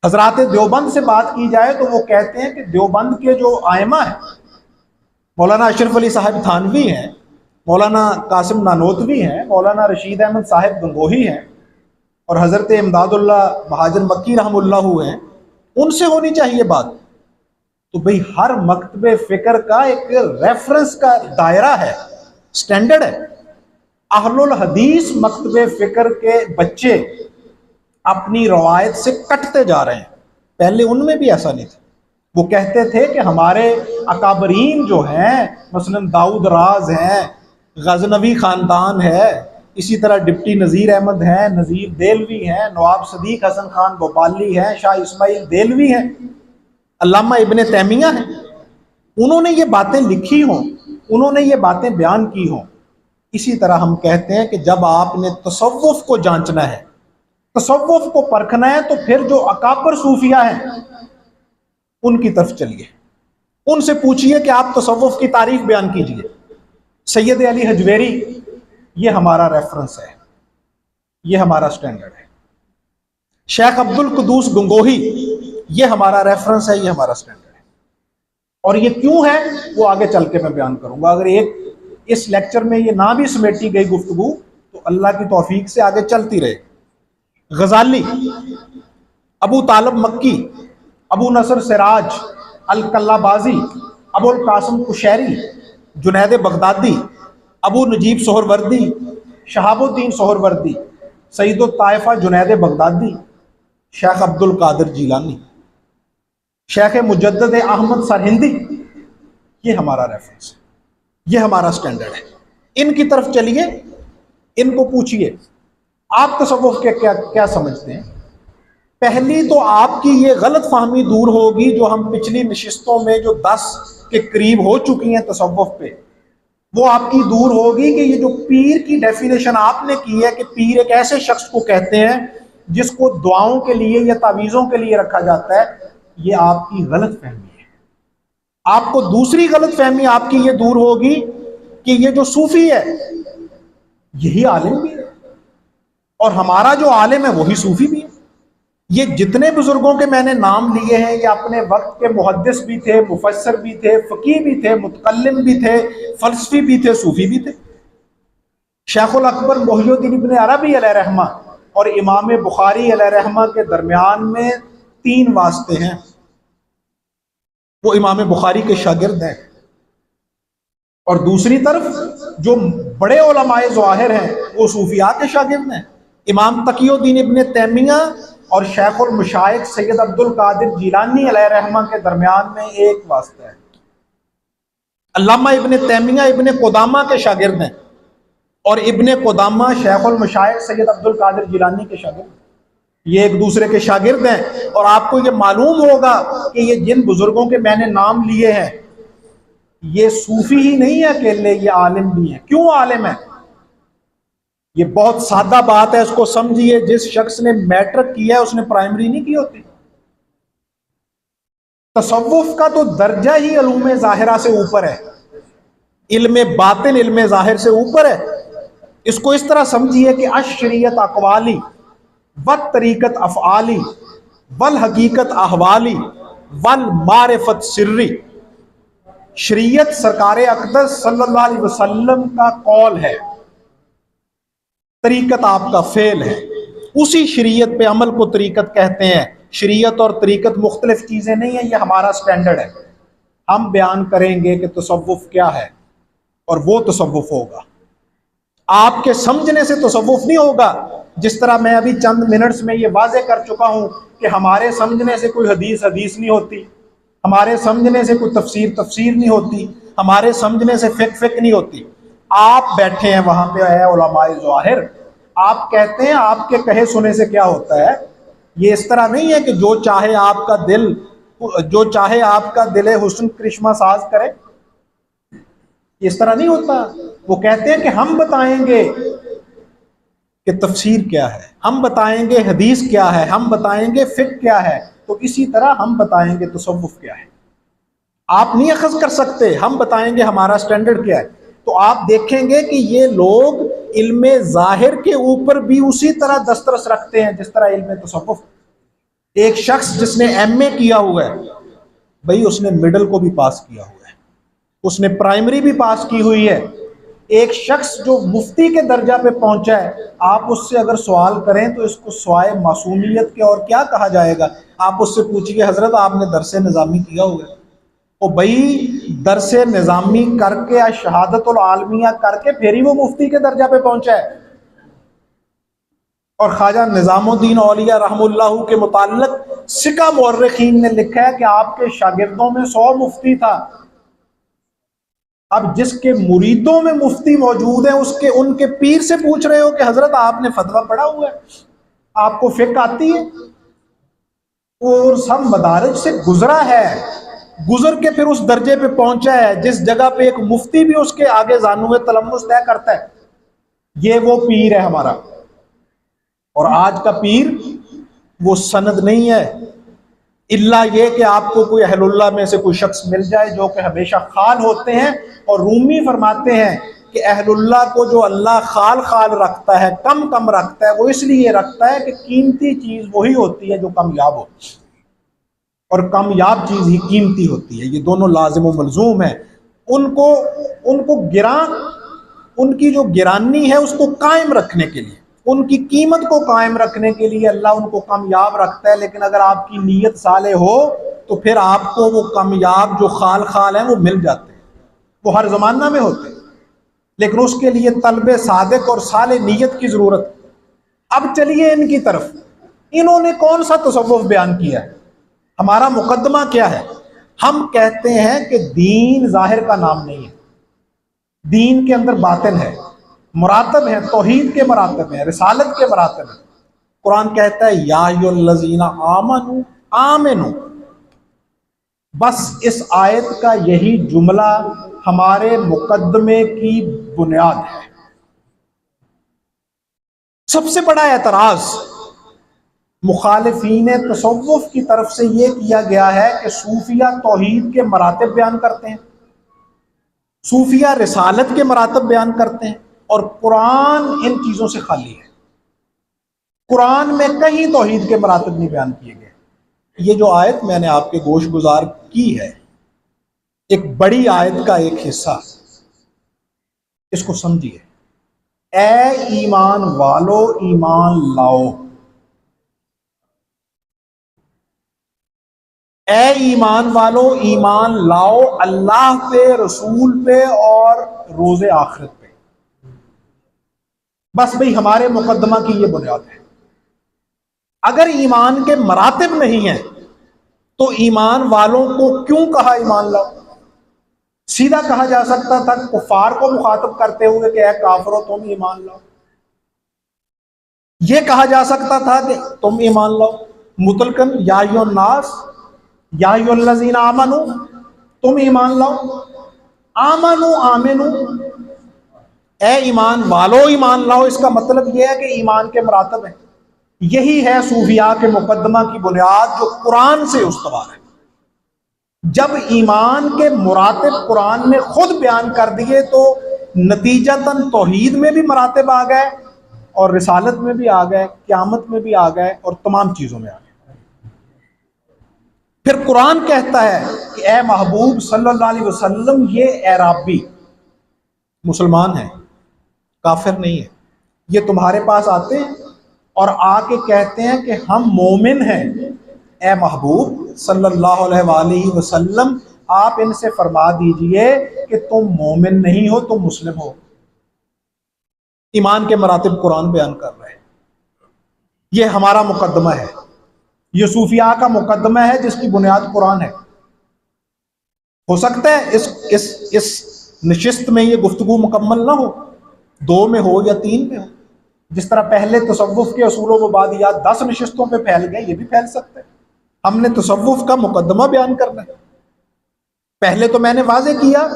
حضرات دیوبند سے بات کی جائے تو وہ کہتے ہیں کہ دیوبند کے جو ائمہ ہیں، مولانا اشرف علی صاحب تھانوی ہیں، مولانا قاسم نانوتوی ہیں، مولانا رشید احمد صاحب گنگوہی ہیں، اور حضرت امداد اللہ مہاجر مکی رحم اللہ ہیں، ان سے ہونی چاہیے بات۔ تو بھئی ہر مکتب فکر کا ایک ریفرنس کا دائرہ ہے، سٹینڈرڈ ہے۔ اہل الحدیث مکتب فکر کے بچے اپنی روایت سے کٹتے جا رہے ہیں، پہلے ان میں بھی ایسا نہیں تھا۔ وہ کہتے تھے کہ ہمارے اکابرین جو ہیں، مثلا داؤد راز ہیں، غزنوی خاندان ہے، اسی طرح ڈپٹی نذیر احمد ہیں، نذیر دیلوی ہیں، نواب صدیق حسن خان بھوپالی ہیں، شاہ اسماعیل دیلوی ہیں، علامہ ابن تیمیہ ہیں، انہوں نے یہ باتیں لکھی ہوں، انہوں نے یہ باتیں بیان کی ہوں۔ اسی طرح ہم کہتے ہیں کہ جب آپ نے تصوف کو جانچنا ہے، تصوف کو پرکھنا ہے، تو پھر جو اکابر صوفیہ ہیں ان کی طرف چلیے، ان سے پوچھئے کہ آپ تصوف کی تعریف بیان کیجئے۔ سید علی حجویری یہ ہمارا ریفرنس ہے، یہ ہمارا سٹینڈرڈ ہے۔ شیخ عبد القدوس گنگوہی یہ ہمارا ریفرنس ہے، یہ ہمارا سٹینڈرڈ ہے۔ اور یہ کیوں ہے وہ آگے چل کے میں بیان کروں گا۔ اگر اس لیکچر میں یہ نہ بھی سمیٹی گئی گفتگو تو اللہ کی توفیق سے آگے چلتی رہے۔ غزالی، ابو طالب مکی، ابو نصر سراج، الکلابازی، ابو القاسم قشیری، جنید بغدادی، ابو نجیب سہروردی، شہاب الدین سہروردی، سید الطائفہ جنید بغدادی، شیخ عبد القادر جیلانی، شیخ مجدد احمد سرہندی، یہ ہمارا ریفرنس ہے، یہ ہمارا سٹینڈرڈ ہے۔ ان کی طرف چلیے، ان کو پوچھئے آپ تصوف کے کیا سمجھتے ہیں۔ پہلی تو آپ کی یہ غلط فہمی دور ہوگی جو ہم پچھلی نشستوں میں جو 10 کے قریب ہو چکی ہیں تصوف پہ، وہ آپ کی دور ہوگی کہ یہ جو پیر کی ڈیفینیشن آپ نے کی ہے کہ پیر ایک ایسے شخص کو کہتے ہیں جس کو دعاؤں کے لیے یا تعویذوں کے لیے رکھا جاتا ہے، یہ آپ کی غلط فہمی ہے۔ آپ کو دوسری غلط فہمی آپ کی یہ دور ہوگی کہ یہ جو صوفی ہے یہی عالم بھی ہے، اور ہمارا جو عالم ہے وہی صوفی بھی ہے۔ یہ جتنے بزرگوں کے میں نے نام لیے ہیں یہ اپنے وقت کے محدث بھی تھے، مفسر بھی تھے، فقیہ بھی تھے، متکلم بھی تھے، فلسفی بھی تھے، صوفی بھی تھے۔ شیخ الاکبر محی الدین ابن عربی علیہ رحمہ اور امام بخاری علیہ رحمہ کے درمیان میں 3 واسطے ہیں، وہ امام بخاری کے شاگرد ہیں۔ اور دوسری طرف جو بڑے علماء ظاہر ہیں وہ صوفیاء کے شاگرد ہیں۔ امام تقی الدین ابن تیمیہ اور شیخ المشائخ سید عبد القادر جیلانی علیہ رحمہ کے درمیان میں ایک واسطہ ہے۔ علامہ ابن تیمیہ ابن قدامہ کے شاگرد ہیں، اور ابن قدامہ شیخ المشائخ سید عبد القادر جیلانی کے شاگرد ہیں، یہ ایک دوسرے کے شاگرد ہیں۔ اور آپ کو یہ معلوم ہوگا کہ یہ جن بزرگوں کے میں نے نام لیے ہیں یہ صوفی ہی نہیں ہے اکیلے، یہ عالم بھی ہیں۔ کیوں عالم ہے؟ یہ بہت سادہ بات ہے، اس کو سمجھیے۔ جس شخص نے میٹرک کیا ہے اس نے پرائمری نہیں کی ہوتی۔ تصوف کا تو درجہ ہی علوم ظاہرہ سے اوپر ہے، علم باطن علم ظاہر سے اوپر ہے۔ اس کو اس طرح سمجھیے کہ الشریعت اقوالی والطریقت افعالی والحقیقت احوالی والمعرفت سری۔ شریعت سرکار اقدس صلی اللہ علیہ وسلم کا قول ہے، طریقت آپ کا فعل ہے، اسی شریعت پہ عمل کو طریقت کہتے ہیں۔ شریعت اور طریقت مختلف چیزیں نہیں ہیں، یہ ہمارا سٹینڈرڈ ہے۔ ہم بیان کریں گے کہ تصوف کیا ہے، اور وہ تصوف ہوگا۔ آپ کے سمجھنے سے تصوف نہیں ہوگا، جس طرح میں ابھی چند منٹس میں یہ واضح کر چکا ہوں کہ ہمارے سمجھنے سے کوئی حدیث نہیں ہوتی، ہمارے سمجھنے سے کوئی تفسیر نہیں ہوتی، ہمارے سمجھنے سے فقہ نہیں ہوتی۔ آپ بیٹھے ہیں وہاں پہ، اے علماء ظاہر، آپ کہتے ہیں آپ کے کہے سنے سے کیا ہوتا ہے؟ یہ اس طرح نہیں ہے کہ جو چاہے آپ کا دل حسن کرشمہ ساز کرے، اس طرح نہیں ہوتا۔ وہ کہتے ہیں کہ ہم بتائیں گے کہ تفسیر کیا ہے، ہم بتائیں گے حدیث کیا ہے، ہم بتائیں گے فقہ کیا ہے، تو اسی طرح ہم بتائیں گے تصوف کیا ہے۔ آپ نہیں اخذ کر سکتے، ہم بتائیں گے ہمارا سٹینڈرڈ کیا ہے۔ تو آپ دیکھیں گے کہ یہ لوگ علم ظاہر کے اوپر بھی اسی طرح دسترس رکھتے ہیں جس طرح علم تصوف۔ ایک شخص جس نے ایم اے کیا ہوا ہے، بھئی اس نے مڈل کو بھی پاس کیا ہوا ہے، اس نے پرائمری بھی پاس کی ہوئی ہے۔ ایک شخص جو مفتی کے درجہ پہ پہنچا ہے، آپ اس سے اگر سوال کریں تو اس کو سوائے معصومیت کے اور کیا کہا جائے گا؟ آپ اس سے پوچھیے حضرت آپ نے درس نظامی کیا ہوا ہے؟ او بھائی درس نظامی کر کے یا شہادت العالمیہ کر کے پھر ہی وہ مفتی کے درجہ پہ پہنچا ہے۔ اور خواجہ نظام الدین اولیاء رحم اللہ کے متعلق سکہ مورخین نے لکھا ہے کہ آپ کے شاگردوں میں 100 مفتی تھا۔ اب جس کے مریدوں میں مفتی موجود ہیں ان کے پیر سے پوچھ رہے ہو کہ حضرت آپ نے فتویٰ پڑھا ہوا ہے، آپ کو فقہ آتی ہے؟ اور سب مدارج سے گزرا ہے، گزر کے پھر اس درجے پہ پہنچا ہے جس جگہ پہ ایک مفتی بھی اس کے آگے زانوے تلمس طے کرتا ہے۔ یہ وہ پیر ہے ہمارا۔ اور آج کا پیر وہ سند نہیں ہے، الا یہ کہ آپ کو کوئی اہل اللہ میں سے کوئی شخص مل جائے جو کہ ہمیشہ خال ہوتے ہیں۔ اور رومی فرماتے ہیں کہ اہل اللہ کو جو اللہ خال خال رکھتا ہے، کم کم رکھتا ہے، وہ اس لیے رکھتا ہے کہ قیمتی چیز وہی ہوتی ہے جو کامیاب ہوتی ہے، اور کامیاب چیز ہی قیمتی ہوتی ہے۔ یہ دونوں لازم و ملزوم ہیں۔ ان کو گراں، ان کی جو گرانی ہے اس کو قائم رکھنے کے لیے، ان کی قیمت کو قائم رکھنے کے لیے اللہ ان کو کامیاب رکھتا ہے۔ لیکن اگر آپ کی نیت صالح ہو تو پھر آپ کو وہ کامیاب جو خال خال ہیں وہ مل جاتے ہیں، وہ ہر زمانہ میں ہوتے ہیں، لیکن اس کے لیے طلب صادق اور صالح نیت کی ضرورت۔ اب چلیے ان کی طرف، انہوں نے کون سا تصوف بیان کیا ہے؟ ہمارا مقدمہ کیا ہے؟ ہم کہتے ہیں کہ دین ظاہر کا نام نہیں ہے، دین کے اندر باطن ہے، مراتب ہیں، توحید کے مراتب ہیں، رسالت کے مراتب ہیں۔ قرآن کہتا ہے یا ایھا الذین آمنوا آمنوا، بس اس آیت کا یہی جملہ ہمارے مقدمے کی بنیاد ہے۔ سب سے بڑا اعتراض مخالفین تصوف کی طرف سے یہ کیا گیا ہے کہ صوفیہ توحید کے مراتب بیان کرتے ہیں، صوفیہ رسالت کے مراتب بیان کرتے ہیں، اور قرآن ان چیزوں سے خالی ہے۔ قرآن میں کہیں توحید کے مراتب نہیں بیان کیے گئے۔ یہ جو آیت میں نے آپ کے گوش گزار کی ہے، ایک بڑی آیت کا ایک حصہ، اس کو سمجھیے۔ اے ایمان والو ایمان لاؤ، اے ایمان والو ایمان لاؤ اللہ پہ، رسول پہ اور روز آخرت پہ۔ بس بھئی ہمارے مقدمہ کی یہ بنیاد ہے۔ اگر ایمان کے مراتب نہیں ہیں تو ایمان والوں کو کیوں کہا ایمان لاؤ؟ سیدھا کہا جا سکتا تھا کفار کو مخاطب کرتے ہوئے کہ اے کافرو تم ایمان لاؤ، یہ کہا جا سکتا تھا کہ تم ایمان لاؤ مطلقاً، یا ایھا الناس یا ایھا الذین آمنوا، تم ایمان لاؤ، آمنو، اے ایمان والو ایمان لاؤ، اس کا مطلب یہ ہے کہ ایمان کے مراتب ہیں۔ یہی ہے صوفیاء کے مقدمہ کی بنیاد جو قرآن سے استوار ہے۔ جب ایمان کے مراتب قرآن نے خود بیان کر دیے تو نتیجتاً توحید میں بھی مراتب آ گئے، اور رسالت میں بھی آ گئے، قیامت میں بھی آ گئے، اور تمام چیزوں میں آ گئے۔ پھر قرآن کہتا ہے کہ اے محبوب صلی اللہ علیہ وسلم، یہ اعرابی مسلمان ہیں، کافر نہیں ہے، یہ تمہارے پاس آتے ہیں اور آ کے کہتے ہیں کہ ہم مومن ہیں۔ اے محبوب صلی اللہ علیہ وآلہ وسلم، آپ ان سے فرما دیجئے کہ تم مومن نہیں ہو، تم مسلم ہو۔ ایمان کے مراتب قرآن بیان کر رہے ہیں۔ یہ ہمارا مقدمہ ہے، یہ صوفیاء کا مقدمہ ہے جس کی بنیاد قرآن ہے۔ ہو سکتا ہے اس نشست میں یہ گفتگو مکمل نہ ہو، 2 میں ہو یا 3 میں ہو، جس طرح پہلے تصوف کے اصول و مبادیات 10 نشستوں پہ پھیل گئے، یہ بھی پھیل سکتے ہیں۔ ہم نے تصوف کا مقدمہ بیان کرنا ہے۔ پہلے تو میں نے واضح کیا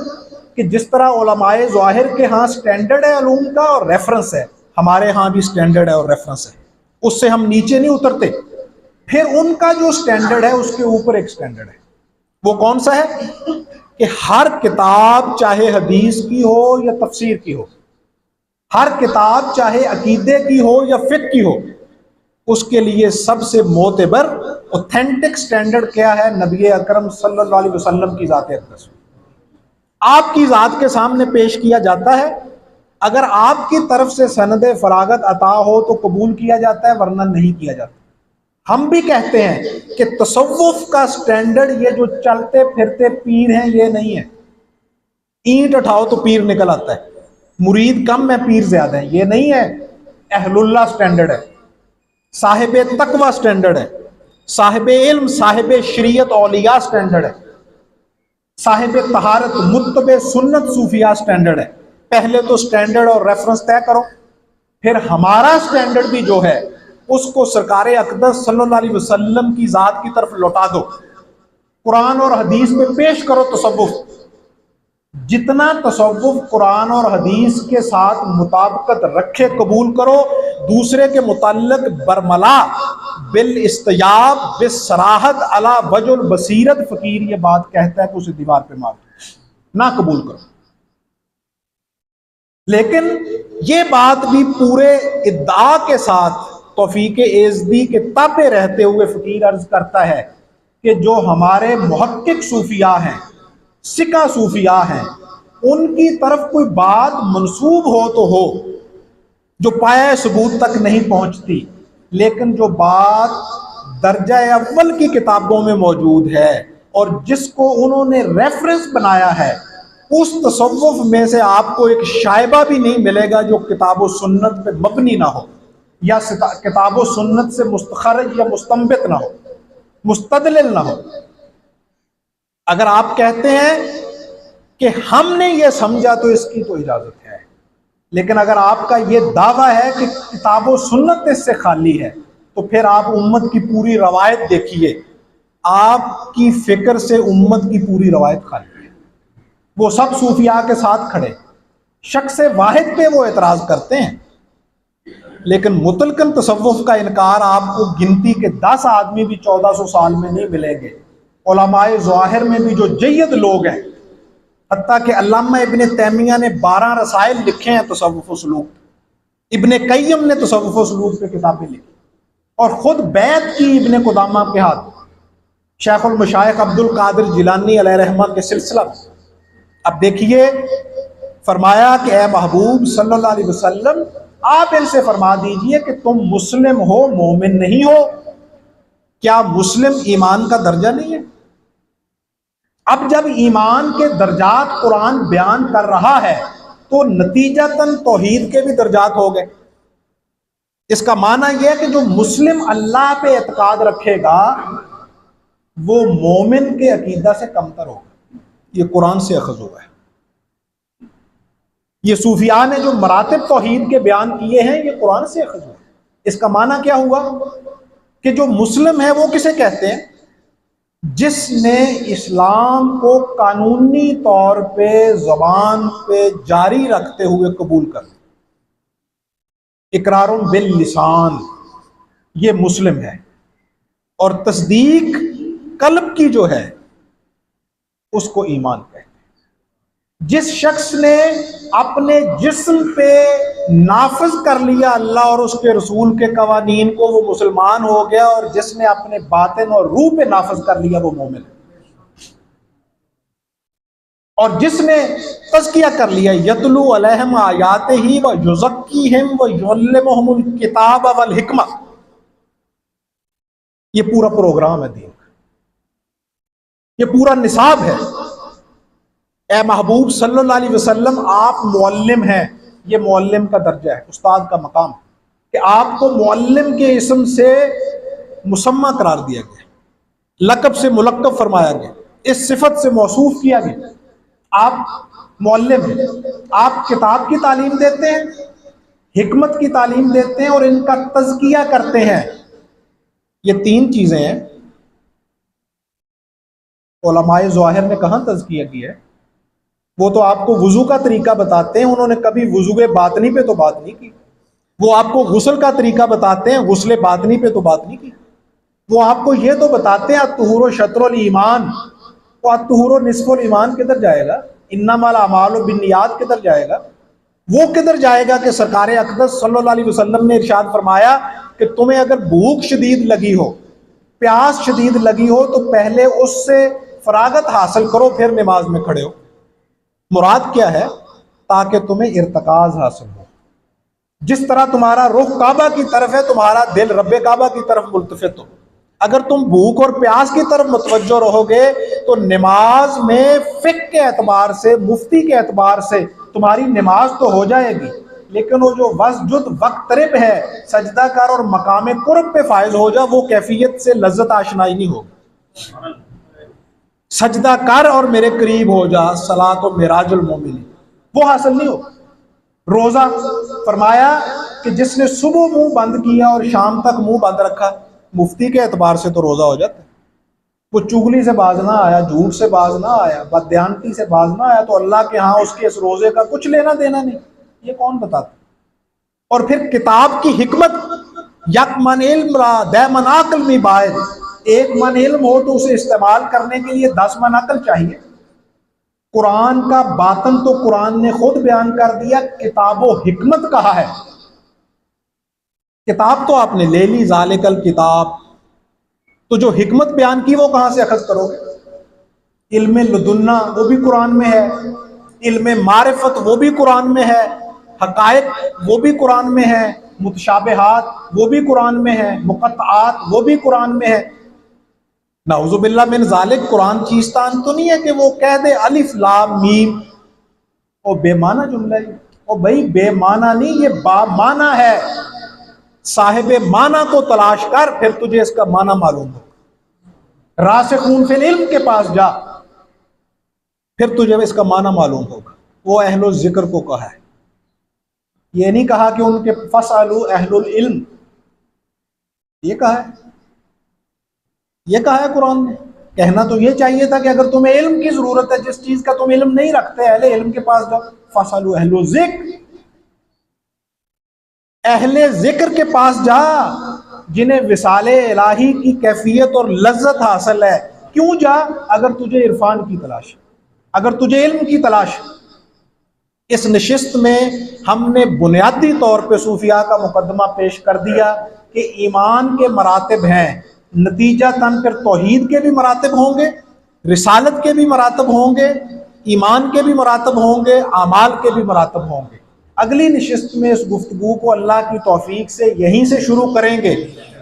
کہ جس طرح علماء ظاہر کے ہاں سٹینڈرڈ ہے علوم کا اور ریفرنس ہے، ہمارے ہاں بھی سٹینڈرڈ ہے اور ریفرنس ہے، اس سے ہم نیچے نہیں اترتے۔ پھر ان کا جو سٹینڈرڈ ہے اس کے اوپر ایک سٹینڈرڈ ہے، وہ کون سا ہے؟ کہ ہر کتاب چاہے حدیث کی ہو یا تفسیر کی ہو، ہر کتاب چاہے عقیدے کی ہو یا فقہ کی ہو، اس کے لیے سب سے معتبر اوتھینٹک سٹینڈرڈ کیا ہے؟ نبی اکرم صلی اللہ علیہ وسلم کی ذات اقدس، آپ کی ذات کے سامنے پیش کیا جاتا ہے۔ اگر آپ کی طرف سے سند فراغت عطا ہو تو قبول کیا جاتا ہے، ورنہ نہیں کیا جاتا۔ ہم بھی کہتے ہیں کہ تصوف کا سٹینڈرڈ یہ جو چلتے پھرتے پیر ہیں یہ نہیں ہے، اینٹ اٹھاؤ تو پیر نکل آتا ہے، مرید کم ہے پیر زیادہ ہے، یہ نہیں ہے۔ اہل اللہ سٹینڈرڈ ہے، صاحب تقوی سٹینڈرڈ ہے، صاحب علم صاحب شریعت اولیاء سٹینڈرڈ ہے، صاحب طہارت متبع سنت صوفیاء سٹینڈرڈ ہے۔ پہلے تو سٹینڈرڈ اور ریفرنس طے کرو، پھر ہمارا سٹینڈرڈ بھی جو ہے اس کو سرکار اقدس صلی اللہ علیہ وسلم کی ذات کی طرف لوٹا دو، قرآن اور حدیث میں پیش کرو تصوف۔ جتنا تصوف قرآن اور حدیث کے ساتھ مطابقت رکھے قبول کرو، دوسرے کے متعلق برملا بالاستیاب بالصراحت علی وجہ البصیرت فقیر یہ بات کہتا ہے کہ اسے دیوار پہ مار دو، نہ قبول کرو۔ لیکن یہ بات بھی پورے ادعا کے ساتھ توفیق یزدی کے تابع رہتے ہوئے فقیر عرض کرتا ہے کہ جو ہمارے محقق صوفیاء ہیں، سکہ صوفیاء ہیں، ان کی طرف کوئی بات منسوب ہو تو ہو جو پایہ ثبوت تک نہیں پہنچتی، لیکن جو بات درجہ اول کی کتابوں میں موجود ہے اور جس کو انہوں نے ریفرنس بنایا ہے، اس تصوف میں سے آپ کو ایک شائبہ بھی نہیں ملے گا جو کتاب و سنت پہ مبنی نہ ہو، یا کتاب و سنت سے مستخرج یا مستنبط نہ ہو، مستدلل نہ ہو۔ اگر آپ کہتے ہیں کہ ہم نے یہ سمجھا تو اس کی تو اجازت ہے، لیکن اگر آپ کا یہ دعویٰ ہے کہ کتاب و سنت اس سے خالی ہے، تو پھر آپ امت کی پوری روایت دیکھیے، آپ کی فکر سے امت کی پوری روایت خالی ہے۔ وہ سب صوفیاء کے ساتھ کھڑے، شخص واحد پہ وہ اعتراض کرتے ہیں، لیکن مطلقاً تصوف کا انکار آپ کو گنتی کے 10 آدمی بھی 1400 سال میں نہیں ملیں گے۔ علماء ظاہر میں بھی جو جید لوگ ہیں، حتیٰ کہ علامہ ابن تیمیہ نے 12 رسائل لکھے ہیں تصوف و سلوک، ابن قیم نے تصوف و سلوک پہ کتابیں لکھی، اور خود بیعت کی ابن قدامہ کے ہاتھ شیخ المشائخ عبد القادر جیلانی علیہ رحمہ کے سلسلہ میں۔ اب دیکھیے، فرمایا کہ اے محبوب صلی اللہ علیہ وسلم، آپ ان سے فرما دیجئے کہ تم مسلم ہو، مومن نہیں ہو۔ کیا مسلم ایمان کا درجہ نہیں ہے؟ اب جب ایمان کے درجات قرآن بیان کر رہا ہے تو نتیجتاً توحید کے بھی درجات ہو گئے۔ اس کا معنی یہ ہے کہ جو مسلم اللہ پہ اعتقاد رکھے گا وہ مومن کے عقیدہ سے کمتر ہوگا۔ یہ قرآن سے اخذ ہوا ہے۔ یہ صوفیاء نے جو مراتب توحید کے بیان کیے ہیں یہ قرآن سے اخذ ہوا ہے۔ اس کا معنی کیا ہوا کہ جو مسلم ہے وہ کسے کہتے ہیں؟ جس نے اسلام کو قانونی طور پہ زبان پہ جاری رکھتے ہوئے قبول کر، اقرار باللسان، یہ مسلم ہے، اور تصدیق قلب کی جو ہے اس کو ایمان کہتے ہیں۔ جس شخص نے اپنے جسم پہ نافذ کر لیا اللہ اور اس کے رسول کے قوانین کو وہ مسلمان ہو گیا، اور جس نے اپنے باطن اور روح پہ نافذ کر لیا وہ مومن ہے۔ اور جس نے تزکیہ کر لیا یتلو علیہم آیاتہ ویزکیہم ویعلمہم الکتاب والحکمہ، یہ پورا پروگرام ہے دین کا، یہ پورا نصاب ہے۔ اے محبوب صلی اللہ علیہ وسلم، آپ معلم ہیں، یہ معلم کا درجہ ہے، استاد کا مقام ہے، کہ آپ کو معلم کے اسم سے مسمى قرار دیا گیا، لقب سے ملقب فرمایا گیا۔ اس صفت سے موصوف کیا گیا. آپ معلم ہیں, آپ کتاب کی تعلیم دیتے ہیں, حکمت کی تعلیم دیتے ہیں اور ان کا تزکیہ کرتے ہیں. یہ تین چیزیں ہیں. علماء ظاہر نے کہاں تزکیہ کیا ہے؟ وہ تو آپ کو وضو کا طریقہ بتاتے ہیں, انہوں نے کبھی وضو باطنی پہ تو بات نہیں کی. وہ آپ کو غسل کا طریقہ بتاتے ہیں, غسل باطنی پہ تو بات نہیں کی. وہ آپ کو یہ تو بتاتے ہیں الطہور شطر الایمان, وہ الطہور نصف الایمان کدھر جائے گا؟ انما الاعمال بالنیات کدھر جائے گا؟ وہ کدھر جائے گا کہ سرکار اقدس صلی اللہ علیہ وسلم نے ارشاد فرمایا کہ تمہیں اگر بھوک شدید لگی ہو, پیاس شدید لگی ہو, تو پہلے اس سے فراغت حاصل کرو, پھر نماز میں کھڑے ہو. مراد کیا ہے؟ تاکہ تمہیں ارتکاز حاصل ہو. جس طرح تمہارا رخ کعبہ کی طرف ہے, تمہارا دل رب کعبہ کی طرف ملتفت ہو. اگر تم بھوک اور پیاس کی طرف متوجہ رہو گے تو نماز میں فقہ کے اعتبار سے, مفتی کے اعتبار سے تمہاری نماز تو ہو جائے گی, لیکن وہ جو وسجد وقترب ہے, سجدہ کر اور مقام قرب پہ فائز ہو جا, وہ کیفیت سے لذت آشنائی نہیں ہوگی. سجدہ کر اور میرے قریب ہو جا, صلاۃ و معراج المومنین, وہ حاصل نہیں ہوگا. روزہ فرمایا کہ جس نے صبح منہ بند کیا اور شام تک منہ بند رکھا, مفتی کے اعتبار سے تو روزہ ہو جاتا ہے. وہ چگلی سے باز نہ آیا, جھوٹ سے باز نہ آیا, بددیانتی سے باز نہ آیا, تو اللہ کے ہاں اس کے اس روزے کا کچھ لینا دینا نہیں. یہ کون بتاتا؟ اور پھر کتاب کی حکمت, یک من علم را دہ من عقل میں باعث, ایک من علم ہو تو اسے استعمال کرنے کے لیے 10 من عقل چاہیے. قرآن کا باطن تو قرآن نے خود بیان کر دیا, کتاب و حکمت کہا ہے. کتاب تو آپ نے لے لی, ذالک الکتاب, تو جو حکمت بیان کی وہ کہاں سے اخذ کرو گے؟ علم لدنا وہ بھی قرآن میں ہے, علم معرفت وہ بھی قرآن میں ہے, حقائق وہ بھی قرآن میں ہے, متشابہات وہ بھی قرآن میں ہے, مقطعات وہ بھی قرآن میں ہے. نعوذ باللہ من ذالک, قرآن چیزتان تو نہیں ہے کہ وہ کہہ دے الف لام میم, وہ بے معنی جملہ ہے. وہ بھائی بے معنی نہیں, یہ با معنی ہے. صاحب معنی کو تلاش کر, پھر تجھے اس کا معنی معلوم ہو. راسخون فی العلم کے پاس جا, پھر تجھے اس کا معنی معلوم ہوگا. وہ اہل الذکر کو کہا ہے, یہ نہیں کہا کہ ان کے فاسألوا اہل العلم, یہ کہا ہے, یہ کہا ہے قرآن نے. کہنا تو یہ چاہیے تھا کہ اگر تمہیں علم کی ضرورت ہے, جس چیز کا تم علم نہیں رکھتے, اہل علم کے پاس جاؤ. فاسألوا اہل الذکر, اہل ذکر کے پاس جا, جنہیں وصال الہی کی کیفیت اور لذت حاصل ہے. کیوں جا؟ اگر تجھے عرفان کی تلاش, اگر تجھے علم کی تلاش. اس نشست میں ہم نے بنیادی طور پہ صوفیاء کا مقدمہ پیش کر دیا کہ ایمان کے مراتب ہیں. نتیجہ تن پھر توحید کے بھی مراتب ہوں گے, رسالت کے بھی مراتب ہوں گے, ایمان کے بھی مراتب ہوں گے, اعمال کے بھی مراتب ہوں گے. اگلی نشست میں اس گفتگو کو اللہ کی توفیق سے یہیں سے شروع کریں گے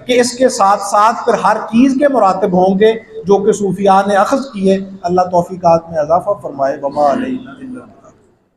کہ اس کے ساتھ ساتھ پھر ہر چیز کے مراتب ہوں گے جو کہ صوفیاء نے اخذ کیے. اللہ توفیقات میں اضافہ فرمائے. وما علینا الا